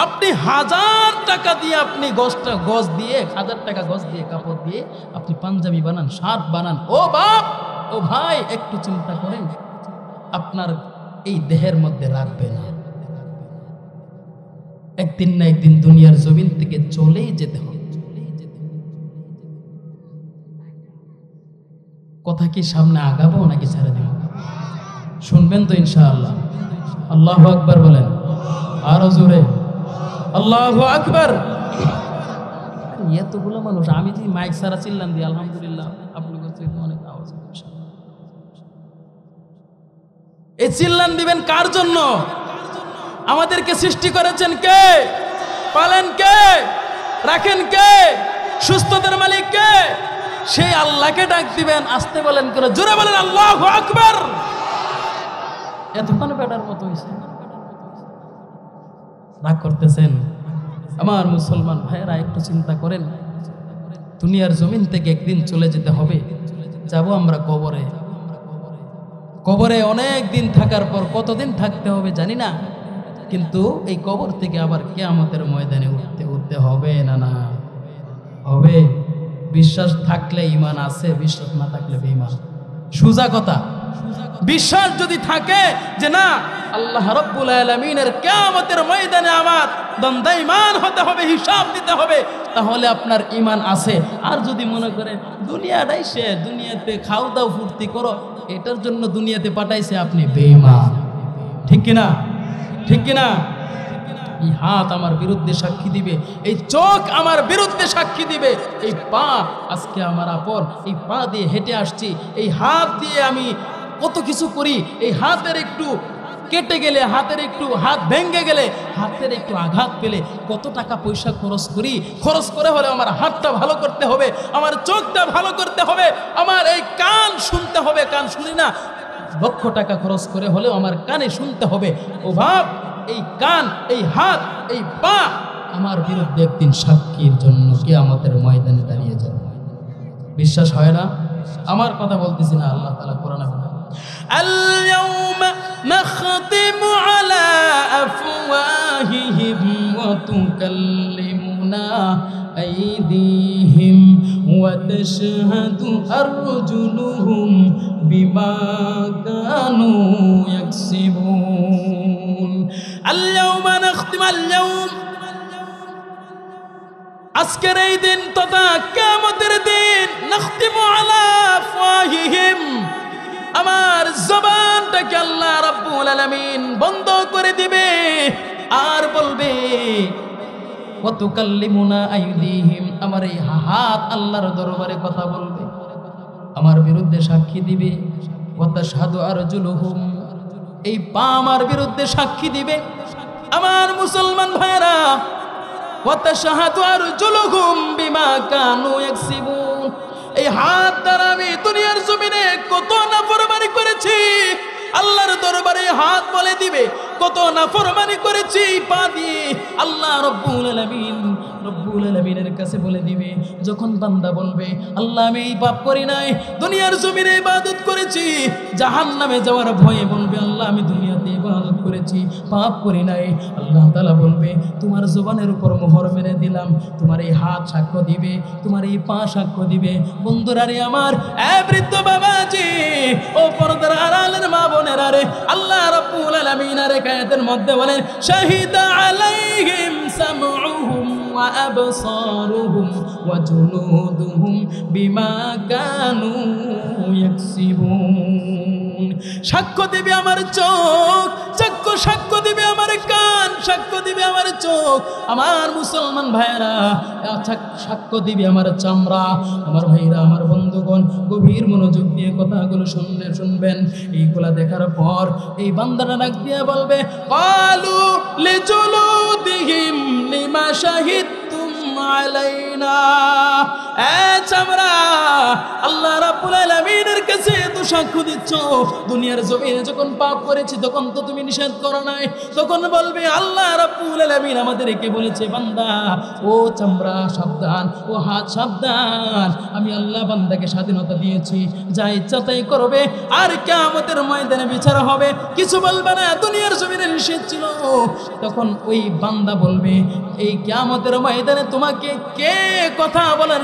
আপনি 1000 টাকা দিয়ে আপনি গজ দিয়ে 1000 টাকা গজ দিয়ে কাপড় দিয়ে আপনি পাঞ্জাবি বানান, শার্ট বানান, ও বাপ ও ভাই একটু চিন্তা করেন, আপনার এই দেহের মধ্যে রাখবে না। একদিন না একদিন দুনিয়ার জমিন থেকে চলেই যেতে হবে। কথা কি সামনে আগাবো নাকি ছেড়ে দেব? শুনবেন তো ইনশাআল্লাহ? আল্লাহু আকবার বলেন, আরো জোরে আল্লাহু আকবার। এতগুলো মানুষ, আমি যদি মাইক ছাড়া চিল্লান দিই আলহামদুলিল্লাহ, আপনি অনেক আওয়াজ। এই চিল্লান দিবেন কার জন্য? আমাদেরকে সৃষ্টি করেছেন কে? পালেন কে? রাখেন কে? সুস্থতার মালিক কে? সেই আল্লাহকে ডাক দিবেন। আসতে বলেন কেন? জোরে বলেন আল্লাহু আকবার। এতক্ষণ বেটার মতো হয়েছে, রাগ করতেছেন? আমার মুসলমান ভাইয়েরা একটু চিন্তা করেন, দুনিয়ার জমিন থেকে একদিন চলে যেতে হবে। যাব আমরা কবরে। কবরে অনেক দিন থাকার পর কতদিন থাকতে হবে জানি না, কিন্তু এই কবর থেকে আবার কিয়ামতের ময়দানে উঠতে হবে না? না হবে। বিশ্বাস থাকলে ঈমান আছে, বিশ্বাস না থাকলে বেঈমান। সোজা কথা। বিশ্বাস যদি থাকে যে না আল্লাহ রাব্বুল আলামিনের কিয়ামতের ময়দানে আমার দণ্ডায়মান হতে হবে, হিসাব দিতে হবে, তাহলে আপনার ঈমান আছে। আর যদি মনে করেন দুনিয়াটাই শেষ, দুনিয়াতে খাও দাও ফুর্তি করো, এটার জন্য দুনিয়াতে পাঠাইছে, আপনি বেঈমান। ঠিক কিনা? ঠিক কিনা? এই হাত আমার বিরুদ্ধে সাক্ষী দিবে, এই চোখ আমার বিরুদ্ধে সাক্ষী দিবে, এই পা আজকে আমার আপন, এই পা দিয়ে হেঁটে আসছি, এই হাত দিয়ে আমি কত কিছু করি, এই হাতের একটু কেটে গেলে, হাতের একটু হাত ভেঙে গেলে, হাতের একটু আঘাত পেলে কত টাকা পয়সা খরচ করি। খরচ করে হলে আমার হাতটা ভালো করতে হবে, আমার চোখটা ভালো করতে হবে, আমার এই কান শুনতে হবে, কান শুনি না, লক্ষ টাকা খরচ করে হলেও আমার কানে শুনতে হবে। ও ভাব, এই কান, এই হাত, এই পা আমার বিরুদ্ধে একদিন সাক্ষীর জন্য কিয়ামতের ময়দানে দাঁড়িয়ে যাবে। বিশ্বাস হয় না? আমার কথা বলতেছি না, আল্লাহ তাআলা কোরআনে বলেন, আল-ইয়াওমা নাখতিমু আলা আফওয়াহিহিম ওয়া তুকাল্লিমুনা আইদিহিম ওয়া তাশহাদু আরজুলুহুম বিমা কানু ইয়াকসিবুন। আল-ইয়াওমা নাখতিমু, আল-ইয়াওম আজকের এই দিন তথা কিয়ামতের দিন, নাখতিমু আলা আফওয়াহিহিম, আমার জবানটাকে আল্লাহ রাব্বুল আলামিন বন্ধ করে দিবে, আর বলবে ওয়া তুকাল্লিমুনা আইদিহিম, আমার এই হাত আল্লাহর দরবারে কথা বলবে, আমার বিরুদ্ধে সাক্ষী দিবে। ওয়া তাশহাদু আরজুলুহুম, এই পা আমার বিরুদ্ধে সাক্ষী দিবে। আমার মুসলমান ভাইরা, ওয়া তাশহাদু আরজুলুহুম বিমা কানু ইয়াকসিবুন, এই হাত দ্বারা আমি দুনিয়ার জমিনে কত নাফরমানি করেছি, আল্লাহর দরবারে হাত বলে দিবে কত নাফরমানি করেছি পা দিয়ে। আল্লাহ রব্বুল আলামিনের কাছে বলে দিবে, যখন বান্দা বলবে আল্লাহ আমি এই পাপ করি নাই, দুনিয়ার জমিনে ইবাদত করেছি, জাহান্নামে যাওয়ার ভয়ে বলবে আল্লাহ আমি দুনিয়াতে ইবাদত করেছি, পাপ করি নাই, আল্লাহ তাআলা বলবে তোমার জবানের উপর মোহর মেরে দিলাম, তোমার এই হাত সাক্ষ্য দিবে, তোমার এই পা সাক্ষ্য দিবে। বন্ধুরা রে আমার, বৃদ্ধ বাবাজি, ও পর্দার আড়ালের মা বোনেরা রে, আল্লাহ রাব্বুল আলামিন আর আয়াতের মধ্যে বলেন, শাহিদা আলাইহিম সামউহুম ওয়া আবসারুহুম ওয়া জুলুদুহুম বিমা কানু ইয়াকসিবুন। সাক্ষ্য দিবে আমার চোখ, সাক্ষ্য দিবে আমার কান, সাক্ষ্য দিবে আমার চোখ। আমার মুসলমান ভাইরা, সাক্ষ্য দিবে আমার চামড়া। আমার ভাইরা, আমার বন্ধুগণ, গভীর মনোযোগ দিয়ে কথাগুলো শুনবেন। এইগুলা দেখার পর এই বান্দাটা ডাক দিয়ে বলবে, ক্বালু লিজুলুদিহিম লিমা শাহিদতুম আলাইনা। চামড়া, আল্লাহ রাব্বুল আলামিনের কাছে তো সাক্ষ্য দিচ্ছ, দুনিয়ার জমিনে যখন পাপ করেছি তখন তো তুমি নিষেধ করো নাই। তখন বলবে আল্লাহ রাব্বুল আলামিন আমাদেরকে বলেছে, বান্দা ও চামড়া সাবধান, ও হাত সাবধান, আমি আল্লাহ বান্দাকে স্বাধীনতা দিয়েছি, যা ইচ্ছা তাই করবে, আর কিয়ামতের ময়দানে বিচার হবে, কিছু বলবে না। দুনিয়ার জমিনে নিষেধ ছিল। তখন ওই বান্দা বলবে, এই কিয়ামতের ময়দানে তোমাকে কে কথা বলার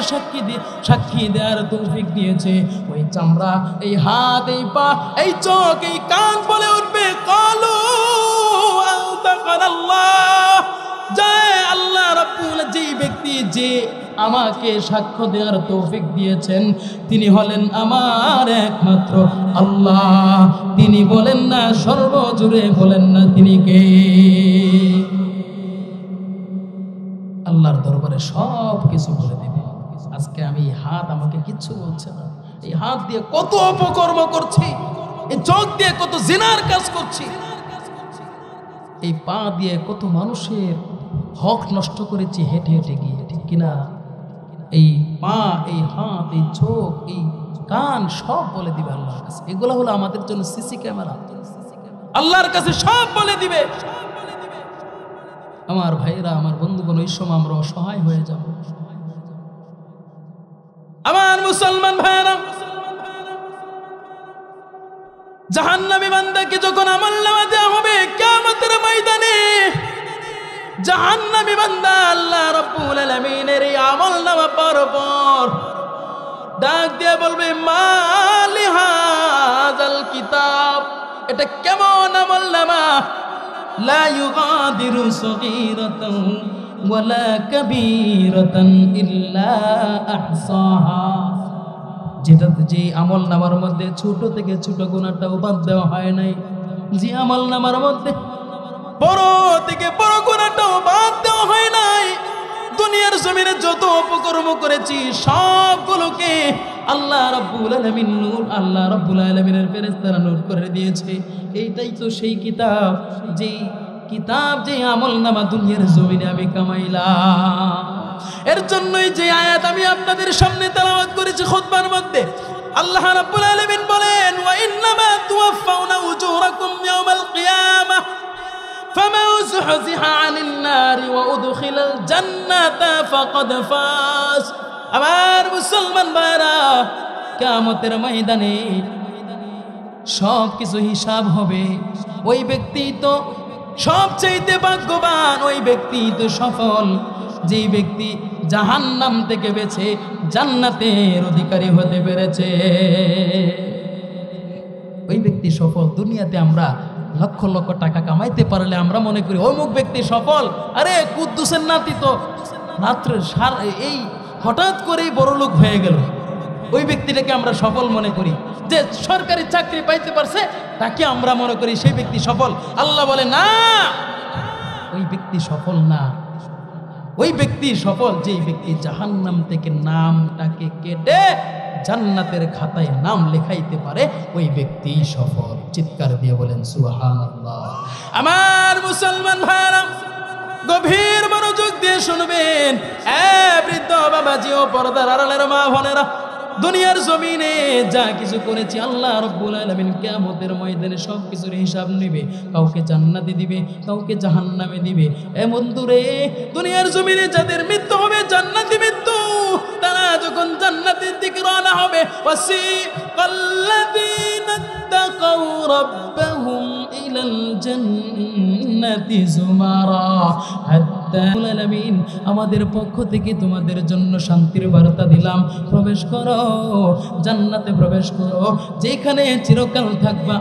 সাক্ষী দেওয়ার তৌফিক দিয়েছে? ওই চামড়া, এই হাত, এই পা, এই চোখ, এই কান বলে উঠবে, কালু আল্লাহ, জয় আল্লাহ রাব্বুল। যেই ব্যক্তি যে আমাকে সাক্ষ্য দেওয়ার তৌফিক দিয়েছেন তিনি হলেন আমার একমাত্র আল্লাহ। তিনি বলেন না, সর্বজুড়ে বলেন না তিনি কে? আল্লাহর দরবারে সব কিছু বলে দিবে। আজকে আমি এই হাত আমাকে কিচ্ছু বলছে না, এই হাত দিয়ে কত অপকর্ম করছি, এই চোখ দিয়ে কত জিনার কাজ করছি, এই পা দিয়ে কত মানুষের হক নষ্ট করেছি হেঁটে হেঁটে গিয়ে, ঠিক কিনা? এই পা, এই হাত, এই চোখ, এই কান সব বলে দিবে আল্লাহর কাছে। এগুলো হলো আমাদের জন্য সিসি ক্যামেরা, আল্লাহর কাছে সব বলে দিবে। আমার ভাইরা, আমার বন্ধুগণ, ওই সময় আমরা অসহায় হয়ে যাব। আমার মুসলমান ভাইরা, জাহান্নামী বান্দাকে যখন আমলনামা দেওয়া হবে কিয়ামতের ময়দানে, জাহান্নামী বান্দা আল্লাহ রাব্বুল আলামিনের এই আমলনামা পাওয়ার পর ডাক দিয়ে বলবে, মালি হাযাল কিতাব, এটা কেমন আমলনামা? লা ইউগাদিরু সগীরাতান ওয়ালা কাবীরাতান ইল্লা আহসাহা। যে আমলনামার মধ্যে ছোট থেকে ছোট গুনাহটাও বাদ দেওয়া হয় নাই, যে আমলনামার মধ্যে বড় থেকে বড় গুনাহটাও বাদ দেওয়া হয় নাই। দুনিয়ার জমিনে যত অপকর্ম করেছি সবগুলোকে আল্লাহ রাব্বুল আলামিন নূর, আল্লাহ রাব্বুল আলামিনের ফেরেশতারা নূর করে দিয়েছে। এইটাই তো সেই কিতাব, যে আমলনামা দুনিয়ার জমিনে আমি কামাইলাম। এর জন্যই যে আয়াত আমি আপনাদের সামনে তেলাওয়াত করেছি খুতবার মধ্যে, আল্লাহ রাব্বুল আলামিন বলেন, ওয়া ইন্নামা তুওয়াফাউনা উজুরাকুম ইয়াওমাল কিয়ামাহ ফামান যুহজিহা আনিন নারি ওয়া উদখিলাল জান্নাতা ফাকাদ ফাজ। আমার মুসলমান ভাইরা, কিয়ামতের ময়দানে সব কিছু হিসাব হবে। ওই ব্যক্তি তো সবচেয়ে ভাগ্যবান, ওই ব্যক্তি তো সফল, যেই ব্যক্তি জাহান্নাম থেকে বেঁচে জান্নাতের অধিকারী হতে পেরেছে, ওই ব্যক্তি সফল। দুনিয়াতে আমরা লক্ষ লক্ষ টাকা কামাইতে পারলে আমরা মনে করি অমুক ব্যক্তি সফল। আরে কুদ্দুসের নাতি তো রাত্রে এই হঠাৎ করেই বড় লোক হয়ে গেল, ওই ব্যক্তিটাকে আমরা সফল মনে করি। যে সরকারি চাকরি পাইতে পারছে তাকে আমরা মনে করি সেই ব্যক্তি সফল। আল্লাহ বলে না, ওই ব্যক্তি সফল না। ওই ব্যক্তি সফল যেই ব্যক্তি জাহান্নাম থেকে নামটাকে কেটে জান্নাতের খাতায় নাম লেখাইতে পারে, ওই ব্যক্তি সফল। চিৎকার দিয়ে বলেন সুবহানাল্লাহ। আমার মুসলমান ভাইরা, গভীর মনোযোগ দিয়ে শুনবেন। বৃদ্ধ বাবাজি ও পর্দার আড়ালের মা বোনেরা, দুনিয়ার জমিনে যা কিছু করেছি আল্লাহ রাব্বুল আলামিন কিয়ামতের ময়দানে সব কিছুর হিসাব নেবে। কাউকে জান্নাতে দিবে, কাউকে জাহান্নামে দিবে। এ বন্ধুরে, দুনিয়ার জমিনে যাদের মৃত্যু হবে জান্নাতি মৃত্যু, তারা যখন জান্নাতের দিকে রওনা হবে, ওয়াসিকাল্লাযীনা তাকাউ রাব্বাহুম ইলাল জান্নাতি যুমারা হাত্তা আলামিন, আমাদের পক্ষ থেকে তোমাদের জন্য শান্তির বার্তা দিলাম, প্রবেশ করো, জান্নাতে প্রবেশ করো, যেখানে চিরকাল থাকবা।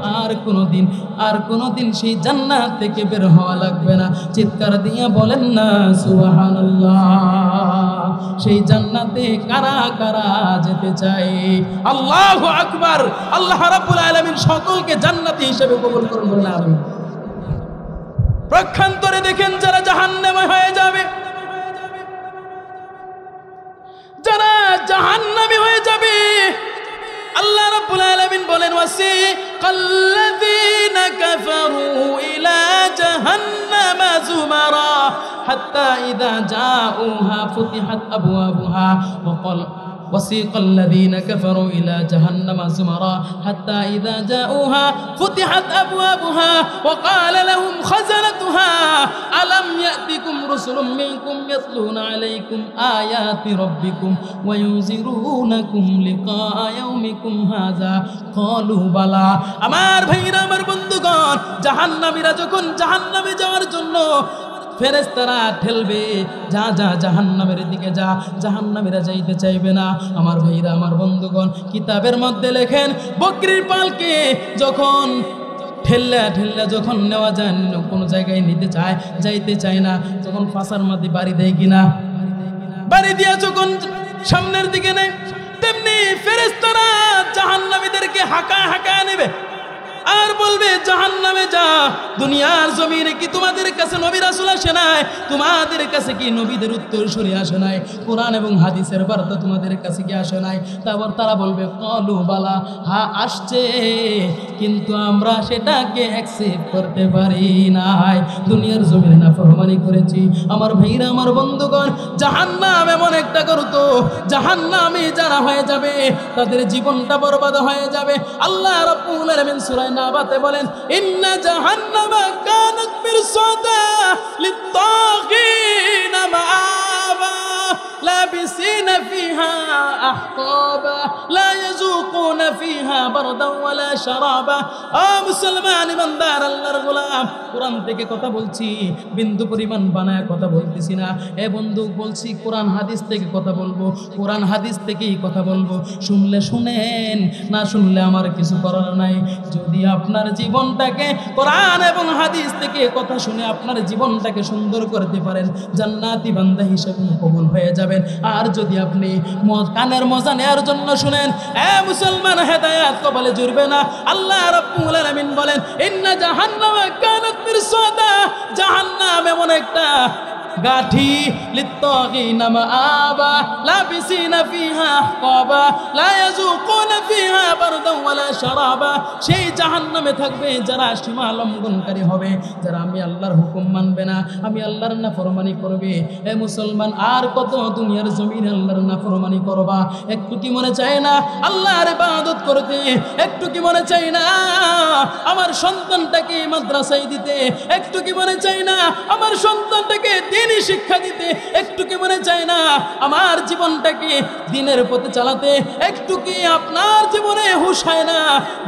আর কোনোদিন সেই জান্নাত থেকে বের হওয়া লাগবে না। চিৎকার দিয়ে বলেন না সুবহানাল্লাহ। সেই জান্নাতে কারা কারা যেতে চায়? আল্লাহু আকবার। আল্লাহ রাব্বুল আলামিন সকলকে জান্নাতি হিসেবে কবুল করুন, বলেন আমিন। প্রক্ষান্তরে দেখেন যারা জাহান্নামে হয়ে যাবে, যারা জাহান্নামী হয়ে যাবে, আল্লাহ রাব্বুল আলামিন বলেন, ওয়াসিকাল্লাযীনা কাফারু ইলা জাহান্নামা যুমারা হাত্তা ইযা জাউহা ফুতিহাত আবওয়াবুহা ওয়া ক্বাল وسيق الذين كفروا إلى جهنم زمرا حتى إذا جاءوها فتحت أبوابها وقال لهم خزنتها ألم يأتكم রুসুলুম মিনকুম ইয়াতলুনা আলাইকুম আয়াতি রাব্বিকুম ওয়া ইউযিরুনাকুম লিকা ইয়াউমিকুম হাযা ক্বালু বালা। আমার ভাইরা, আমার বন্ধুগণ, জাহান্নামীরা যখন জাহান্নামে যাওয়ার জন্য ফেরেশতারা ঠেলবে, যা যা জাহান্নামের দিকে যা, জাহান্নামীরা যাইতে চাইবে না। আমার ভাইরা, আমার বন্ধুগণ, কিতাবের মধ্যে লেখেন বকরির পালকে যখন ঠেল্লা ঠেল্লা যখন নেওয়া যায়, কোনো জায়গায় নিতে চায়, যাইতে চায় না, তখন ফাঁসার মধ্যে বাড়ি দেয় কিনা? বাড়ি দিয়া যখন সামনের দিকে নেয়, তেমনি ফেরেশতারা জাহান্নামীদেরকে হাঁকায় হাঁকায় নেবে আর বলবে, জাহান্নামে যা। দুনিয়ার জমিনে কি তোমাদের কাছে নবী রাসূল আসে নাই? তোমাদের কাছে কি নবীদের উত্তরসূরি আসে নাই? কোরআন এবং হাদিসের বার্তা তোমাদের কাছে কি আসে নাই? তারপর তারা বলবে, ক্বালু বালা, হ্যাঁ আসছে, কিন্তু আমরা সেটাকে অ্যাকসেপ্ট করতে পারি নাই, দুনিয়ার জমিনে নাফরমানি করেছি। আমার ভাইরা, আমার বন্ধুগণ, জাহান্নাম এমন একটা গর্ত, জাহান্নামে যারা হয়ে যাবে তাদের জীবনটা বরবাদ হয়ে যাবে। আল্লাহ রাব্বুল আলামিন সূরা নাবাতে বলেন, ইন্না জাহান্নামা কানাত মিরসাদা লিত-তাগিনা মাআবা লাবিসিনা ফিহা আহকাবা লা ইয়াযুকুনা ফিহা বারদান ওয়ালা শারাবা। ও মুসলমান ইমানদার, আল্লাহর গোলাম, কোরআন থেকে কথা বলছি, বিন্দু পরিমাণ বানায় কথা বলতেছি না। এ বন্ধু, বলছি কোরআন হাদিস থেকে কথা বলবো, কোরআন হাদিস থেকেই কথা বলবো। শুনলে শুনেন, না শুনলে আমার কিছু করার নাই। যদি আপনার জীবনটাকে কোরআন এবং হাদিস থেকে কথা শুনে আপনার জীবনটাকে সুন্দর করতে পারেন, জান্নাতি বান্দা হিসেবে কবুল হয়ে যাবেন। আর যদি আপনি কানের মজা নেওয়ার জন্য শুনেন, এ মুসলমান, হেদায়েত কপালে জুড়বে না। আল্লাহ রাব্বুল আলামিন বলেন, ইন্না জাহান্নামা কানাত মিরসাদা, জাহান্নাম এমন একটা গাঠি, লিত-তাগিনা মাআবা লাবিসিনা ফিহা আহকাবা লা ইয়াযুকুনা ফিহা বারদান ওয়ালা শারাবা। সেই জাহান্নামে থাকবে যারা সীমা লঙ্ঘনকারী হবে, যারা আমি আল্লাহর হুকুম মানবে না, আমি আল্লাহর নাফরমানি করবে। এ মুসলমান, আর কত দুনিয়ার জমিনে আল্লাহর নাফরমানি করবা? একটু কি মনে চায় না আল্লাহর ইবাদত করতে? একটু কি মনে চায় না আমার সন্তানটাকে মাদ্রাসায় দিতে? একটু কি মনে চায় না আমার সন্তানটাকে দিনী শিক্ষা দিতে? একটু কি মনে চায় না আমার জীবনটাকে দিনের পথে চালাতে? একটু কি আপনার জীবনে হুঁশ হয় না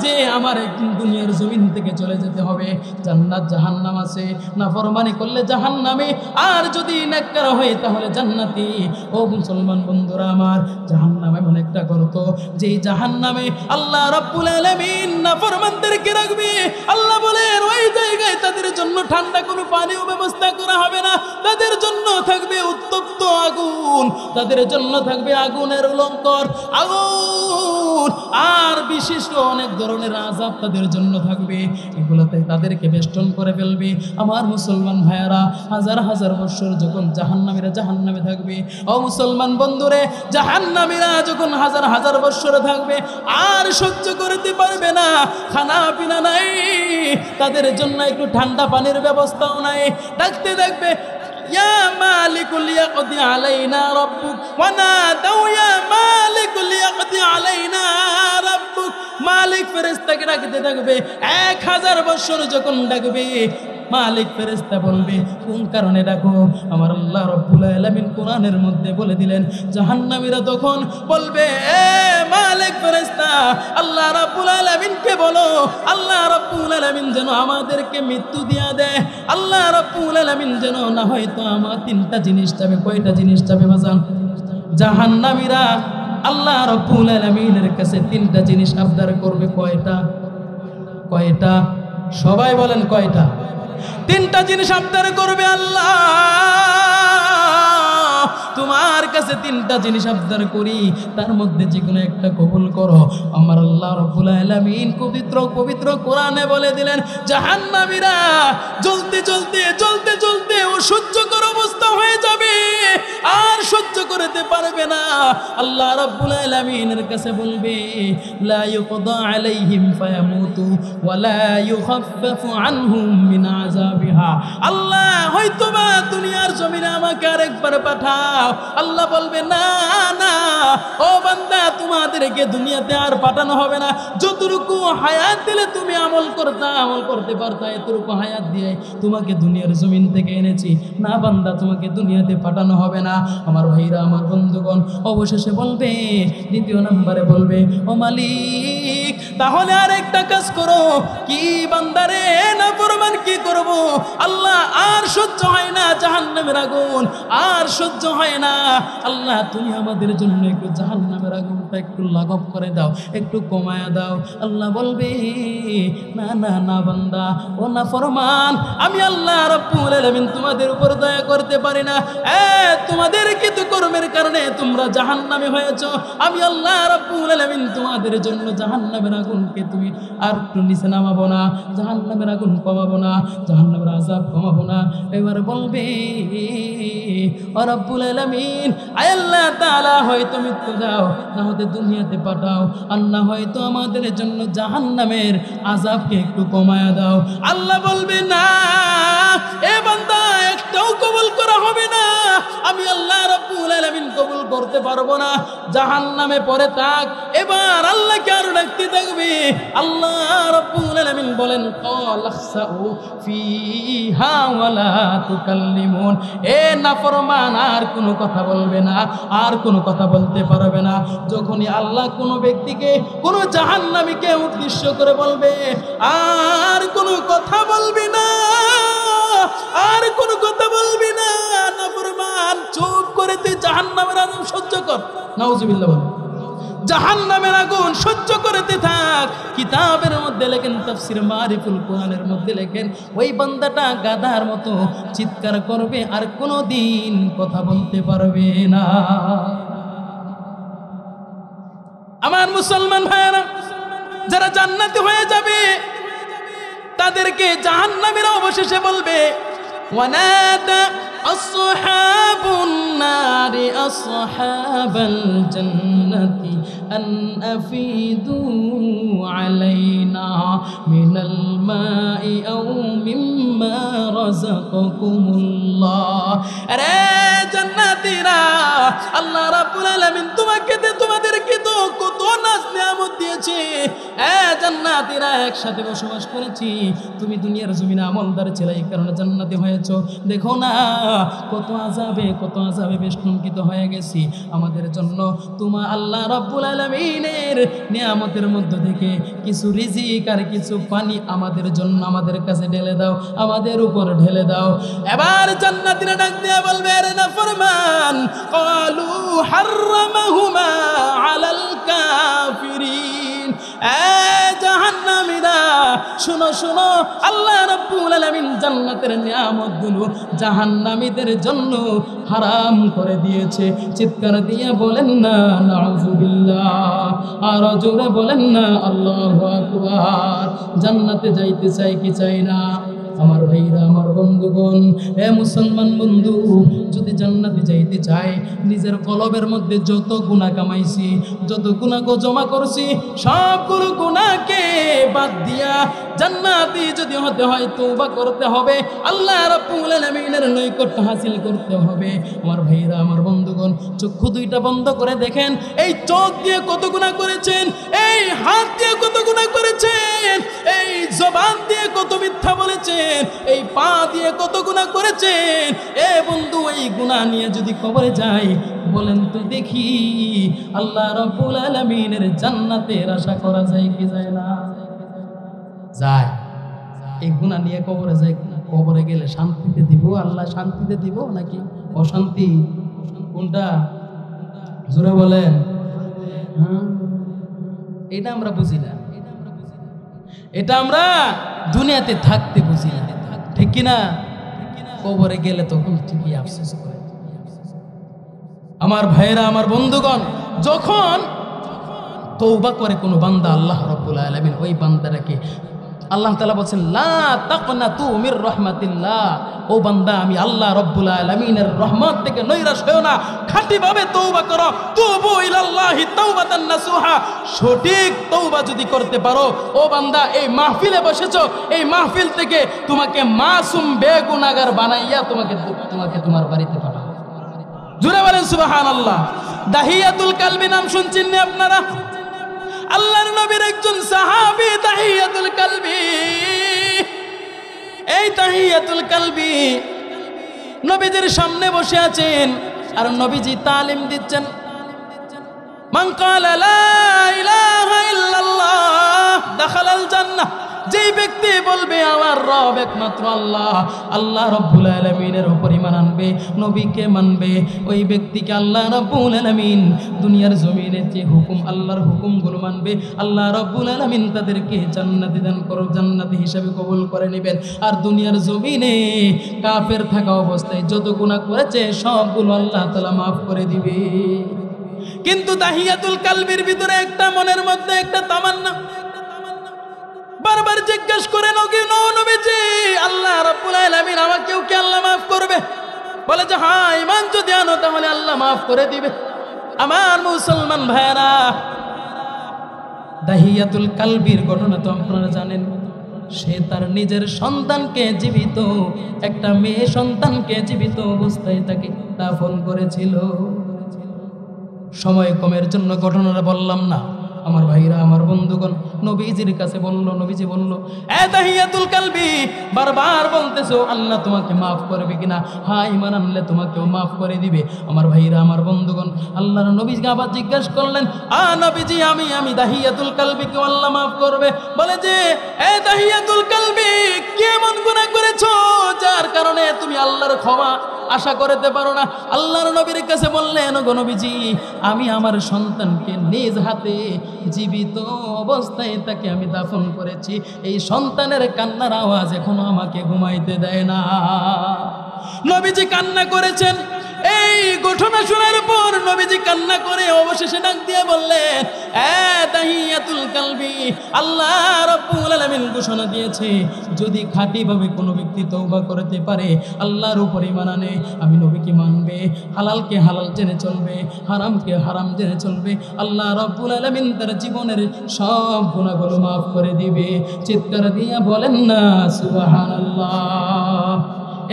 যে আমার একদিন দুনিয়ার জমিন থেকে চলে যেতে হবে? জান্নাত জাহান্নাম আছে, নাফরমানি করলে জাহান্নামে, আর যদি নেককার হয় তাহলে জান্নাতি। ও মুসলমান বন্ধুরা আমার, জাহান্নাম এমন একটা গর্ত, যেই জাহান্নামে আল্লাহ রাব্বুল আলামিন নাফরমানদেরকে রাখবে। আল্লাহ বলেন, ওই জায়গায় তাদের জন্য ঠান্ডা কোনো পানিও ব্যবস্থা করা হবে না, তাদের জন্য থাকবে উত্তপ্ত আগুন, তাদের জন্য থাকবে আগুনের অলঙ্কার, আগুন আর বিশিষ্ট অনেক ধরনের আযাব তাদের জন্য থাকবে। এগুলোতে তাদেরকে বেষ্টন করে ফেলবে। আমার মুসলমান ভাইয়ারা, হাজার হাজার বছর যখন জাহান্নামীরা জাহান্নামে থাকবে, ও মুসলমান বন্ধুরে, জাহান্নামীরা যখন হাজার হাজার বছর থাকবে, আর সহ্য করতে পারবে না, খানা পিনা নাই, তাদের জন্য একটু ঠান্ডা পানির ব্যবস্থাও নাই। ডাকতে দেখবে, ইয়া মালিকুল ইয়াকদি আলাইনা রাব্বুক, ওয়া নাদাউ ইয়া মালিকুল ইয়াকদি আলাইনা রাব্বুক। মালিক ফেরেশতাকে ডাকতে থাকবে, 1000 বছর যখন ডাকবে, মালিক ফেরেশতা বলবে, কোন কারণে ডাকো? আমার আল্লাহ রাব্বুল আলামিন কোরআনের মধ্যে বলে দিলেন, জাহান্নামীরা তখন বলবে, এ মালিক ফেরেশতা, আল্লাহ রাব্বুল আলামিনকে বলো, আল্লাহ রাব্বুল আলামিন যেন আমাদেরকে মৃত্যু দিয়া দেয়, আল্লাহ রাব্বুল আলামিন যেন, না হয়তো আমার 3টা জিনিস যাবে। কয়টা জিনিস যাবে বাজান? জাহান্নামীরা আল্লাহ রাব্বুল আলামিনের কাছে 3টা জিনিস আবদার করবে। কয়টা? কয়টা? সবাই বলেন কয়টা? 3টা জিনিস আবদার করবে। আল্লাহ, তোমার কাছে 3টা জিনিস আবদার করি, তার মধ্যে যে কোনো একটা কবুল করো। আমার আল্লাহ রাব্বুল আলামিন পবিত্র পবিত্র কোরআনে বলে দিলেন, জাহান্নামীরা জ্বলতে জ্বলতে জ্বলতে জ্বলতে অসহ্যকর অবস্থা হয়ে যাবে, আর সহ্য করতে পারবে না। আল্লাহ রাব্বুল আলামিনের কাছে বলবে, লা ইউকদা আলাইহিম ফায়ামুতু ওয়া লা ইউখাফফাফু আনহুম মিন আযাবিহা। আল্লাহ হয়তোবা দুনিয়ার জমিনে আমাকে আরেকবার পাঠাও। আল্লাহ বলবে না না ও বান্দা, তোমাদেরকে দুনিয়াতে আর পাঠানো হবে না। যতটুকু হায়াত দিলে তুমি আমল করতে পারতা, এতটুকু হায়াত দিয়ে তোমাকে দুনিয়ার জমিন থেকে এনেছি। না বান্দা, তোমাকে দুনিয়াতে পাঠানো হবে না। আমার ভাইরা, আমার বন্ধুগণ, অবশেষে বলবে, দ্বিতীয় নম্বরে বলবে, ও মালিক, তাহলে আর একটা কাজ করো। কি বান্দারে, না ফরমান কি করব? আল্লাহ আর সহ্য হয় না জাহান্নামের আগুন, আর সহ্য হয় না। আল্লাহ তুমি আমাদের জন্য একটু জাহান্নামের আগুনটা একটু লাঘব করে দাও, একটু কমায়া দাও। আল্লাহ বলবে, না না না বান্দা, ও না ফরমান, আমি আল্লাহ রাব্বুল আলামিন তোমাদের উপর দয়া করতে পারি না। তোমাদের কিন্তু কর্মের কারণে তোমরা জাহান্নামে হয়েছো। আমি আল্লাহ রাব্বুল আলামিন তোমাদের জন্য জাহান্নামের আগুনকে তুমি আর একটু নিচে নামাবো না, জাহান্নামের আগুন কমাবো না, জাহান্নামের আযাব কমাবো না। এবার বলবে, ও রাব্বুল আলামিন, আয় আল্লাহ তাআলা, হয়তো মৃত্যু দাও, না হতে দুনিয়াতে পাঠাও, আর না হয়তো আমাদের জন্য জাহান্নামের আযাবকে একটু কমায়া দাও। আল্লাহ বলবে, না এ বান্দা, একটাও কবুল করা হবে না। আমি আল্লাহ রাব্বুল আলামিন কবুল করতে পারবো না, জাহান্নামে পড়ে থাক। এবার আল্লাহকে আরো ডাকতে থাকবে। আল্লাহ রাব্বুল আলামিন বলেন, ক্বালাখসাউ ফিহা ওয়ালা তুকাল্লিমুন। এ নাফরমান আর কোনো কথা বলবে না, আর কোনো কথা বলতে পারবে না। যখনই আল্লাহ কোনো ব্যক্তিকে, কোনো জাহান্নামীকে উদ্দেশ্য করে বলবে, আর কোনো কথা বলবি না, আর কোনো কথা বলবি না, নাফরমান চুপ করে তুই জাহান্নামের আগুন সহ্য কর। নাউজুবিল্লাহ বল, জাহান্নামের আগুন সহ্য করতে থাক। কিতাবের মধ্যে লেখেন, তাফসীর মারিফুল কোরআনের মধ্যে লেখেন, ওই বান্দাটা গাধার মতো চিৎকার করবে, আর কোনোদিন কথা বলতে পারবে না। আমার মুসলমান ভাইরা, যারা জান্নাতি হয়ে যাবে তাদেরকে জাহান্নামীরা অবশেষে বলবে, ওয়ানাদা আসহাবুন নারি আসহাবাল জান্নাতি আন আফিদু আলাইনা মিনাল মাই আও মিম্মা রাযাকাকুমুল্লাহ। আরে জান্নাতীরা, আল্লাহ রাব্বুল আলামিন তোমাদেরকে তো কত নাজ নিয়ামত দিয়েছে। জান্নাতীরা, একসাথে বসবাস করেছি, তুমি দুনিয়ার জমিনে আমলদার ছিলে, এই কারণে জান্নাতি হয়েছো। দেখো না কত আযাবে বেষ্টনকিত হয়ে গেছি। আমাদের জন্য তোমার আল্লাহ রাব্বুল আলামিনের নিয়ামতের মধ্য থেকে কিছু রিজিক আর কিছু পানি আমাদের জন্য, আমাদের কাছে ঢেলে দাও, আমাদের উপর ঢেলে দাও। এবার জান্নাতীরা ডাক দিয়ে বলবে, আরে নাফরমান, ক্বালু হাররামাহুমা আলাল কাফিরিন। জাহান্নামীরা, শোনো শোনো, আল্লাহ রাব্বুল আলামিন জান্নাতের নিয়ামতগুলো জাহান্নামীদের জন্য হারাম করে দিয়েছে। চিৎকার দিয়ে বলেন না নাউজুবিল্লাহ, আর জোরে বলেন না আল্লাহু আকবার। জান্নাতে যাইতে চাই কি চাই না? আমার ভাইরা, আমার বন্ধুগণ, এ মুসলমান বন্ধু, যদি জান্নাতে যাইতে চাই, নিজের কলবের মধ্যে যত গুনাহ কামাইছি, যত গুনাহ জমা করছি, সবগুলো গুনাহকে বাদ দিয়া জান্নাতি যদি হতে হয় তওবা করতে হবে, আল্লাহ রাব্বুল আলামিনের নৈকট্য হাসিল করতে হবে। আমার ভাইরা, আমার বন্ধুগণ, চক্ষু দুইটা বন্ধ করে দেখেন, এই চোখ দিয়ে কত গুনাহ করেছেন, এই হাত দিয়ে কত গুনাহ করেছেন, এই জবান দিয়ে কত মিথ্যা বলেছেন, এই পা দিয়ে কত গুনাহ করেছেন। এ বন্ধু, এই গুনাহ নিয়ে যদি কবরে যাই, বলেন তো দেখি, আল্লাহ রাব্বুল আলামিনের জান্নাতের আশা করা যায় কি যায় না? যায়। এই গুনাহ নিয়ে কবরে যাই, কবরে গেলে শান্তিতে দিব, আল্লাহ শান্তিতে দিব নাকি অশান্তি? কোনটা জোরে বলেন? এটা আমরা বুঝি না, এটা আমরা দুনিয়াতে থাকতে বুঝি না, ঠিক কিনা? কবরে গেলে তখন ঠিকই আফসোস করে। আমার ভাইরা, আমার বন্ধুগণ, যখন তওবা করে কোনো বান্দা, আল্লাহ রাব্বুল আলামিন ওই বান্দাটাকে আল্লাহ তাআলা বলেন লা তাকনাতু মির রাহমাতিল্লাহ, ও বান্দা আমি আল্লাহ রাব্বুল আলামিনের রহমত থেকে নৈরাশ হও না, খাঁটিভাবে তওবা করো। তুবু ইলাল্লাহি তাওবাতান নাসুহা, সঠিক তওবা যদি করতে পারো, ও বান্দা এই মাহফিলে বসেছো, এই মাহফিল থেকে তোমাকে মাসুম বেগুনাহগার বানাইয়া তোমাকে তোমার বাড়িতে পাঠাবো। জোরে বলেন সুবহানাল্লাহ। দাহিয়াতুল কালবি নাম শুনছেন না আপনারা? আল্লাহর নবীর একজন সাহাবী তাহিয়াতুল কালবি। এই তাহিয়াতুল কালবি নবীজির সামনে বসে আছেন আর নবীজি তালিম দিচ্ছেন। মান ক্বালা লা ইলাহা ইল্লাল্লাহ দাখালাল জান্নাহ, যেই ব্যক্তি বলবে আমার রব একমাত্র আল্লাহ, আল্লাহ রাব্বুল আলামিনের উপর ঈমান আনবে, নবীকে মানবে, ওই ব্যক্তিকে আল্লাহ রাব্বুল আলামিন দুনিয়ার জমিনে যে হুকুম, আল্লাহর হুকুমগুলো মানবে, আল্লাহ রাব্বুল আলামিন তাদেরকে জান্নাতি দান করো, জান্নাতি হিসাবে কবুল করে নেবেন। আর দুনিয়ার জমিনে কাফের থাকা অবস্থায় যত গুনাহ করেছে সবগুলো আল্লাহ তাআলা মাফ করে দিবে। কিন্তু তাহিয়াতুল কালবির ভিতরে একটা মনের মধ্যে একটা তামান্না, বারবার জিজ্ঞেস করেন নবীজি আল্লাহ রাব্বুল আলামিন আমাকেও কি আল্লাহ মাফ করবে? বলে যে হ্যাঁ, ঈমান যদি আনো তাহলে আল্লাহ মাফ করে দিবে। আমার মুসলমান ভাইরা, দাহিয়াতুল কালবির ঘটনা তো আপনারা জানেন। সে তার নিজের সন্তানকে জীবিত, একটা মেয়ে সন্তানকে জীবিত অবস্থায় তাকে দাফন করেছিল। সময় কমের জন্য ঘটনাটা বললাম না। আমার ভাইরা, আমার বন্ধুগণ, নবীজির কাছে বলল, নবীজি বলল এ তাহিয়াতুল কালবি, বারবার বলতেছো আল্লাহ তোমাকে মাফ করবে কিনা? হ্যাঁ, ঈমান আনলে তোমাকেও মাফ করে দিবে। আমার ভাইরা, আমার বন্ধুগণ, আল্লাহর নবীকে আবার জিজ্ঞাসা করলেন, নবীজি আমি তাহিয়াতুল কালবিকে আল্লাহ মাফ করবে? বলে যে এ তাহিয়াতুল কালবি, কেমন গুনাহ করেছো যার কারণে তুমি আল্লাহর ক্ষমা আশা করতে পারো না? আল্লাহর নবীর কাছে বললেন, গো নবীজি আমি আমার সন্তানকে নিজ হাতে জীবিত অবস্থায় তাকে আমি দাফন করেছি। এই সন্তানের কান্নার আওয়াজ এখনো আমাকে ঘুমাইতে দেয় না। নবীজি কান্না করেছেন। এই ঘটনা শোনার পর নবীজি কান্না করে অবশেষে ডাক দিয়ে বললেন, এ তাহিয়াতুল কালবি, আল্লাহ রাব্বুল আলামিন ঘোষণা দিয়েছে যদি খাঁটিভাবে কোনো ব্যক্তি তওবা করতে পারে, আল্লাহর উপর ঈমান আনে, আমি নবীকে মানবে, হালালকে হালাল জেনে চলবে, হারামকে হারাম জেনে চলবে, আল্লাহ রাব্বুল আলামিন তার জীবনের সব গুনাহগুলো মাফ করে দিবে। চিৎকার দিয়ে বলেন না সুবহানাল্লাহ।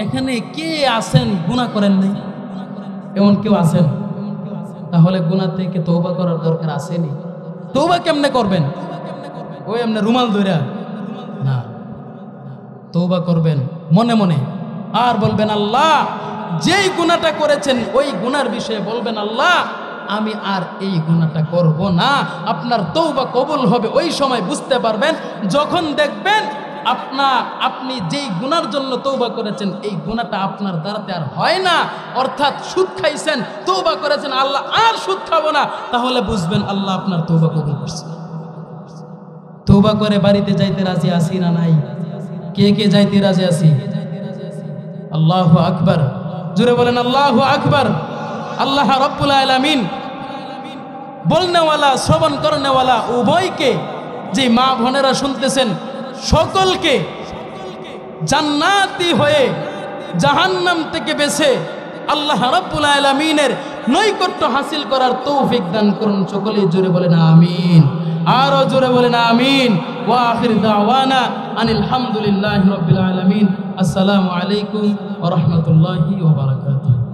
এখানে কে আছেন গুনাহ করেন নাই? এমন কেউ আছেন? তাহলে গুনাহ থেকে তওবা করার দরকার আসেনি। তওবা কেমনে করবেন? ওই এমনি রুমাল ধরে না, তওবা করবেন মনে মনে। আর বলবেন আল্লাহ, যেই গুনাহটা করেছেন ওই গুনার বিষয়ে বলবেন আল্লাহ আমি আর এই গুনাহটা করব না। আপনার তওবা কবুল হবে ওই সময় বুঝতে পারবেন যখন দেখবেন আপনি যেই গুনার জন্য তওবা করেছেন এই গুনাহটা আপনার দ্বারাতে আর হয় না। অর্থাৎ সুদ খাইছেন, তওবা করেছেন আল্লাহ আর সুদ খাবো না, তাহলে বুঝবেন আল্লাহ আপনার তওবা কবুল করছে। তওবা করে বাড়িতে যাইতে রাজি আছি না নাই? কে কে যাইতে রাজি আছি? আল্লাহু আকবার, জোরে বলেন আল্লাহু আকবার। আল্লাহ রাব্বুল আলামিন বলনেওয়ালা শ্রবণ করনেওয়ালা উভয়কে, যে মা বোনেরা শুনতেছেন সকলকে জান্নাতি হয়ে জাহান্নাম থেকে বেঁচে আল্লাহ রাব্বুল আলামিনের নৈকট্য হাসিল করার তৌফিক দান করুন। সকলেই জোরে বলেন আমিন, আরো জোরে বলেন আমিন। ওয়া আখির দাওয়ানা আনিল হামদুলিল্লাহি রাব্বিল আলামিন। আসসালামু আলাইকুম ওয়া রাহমাতুল্লাহি ওয়া বারাকাতুহু।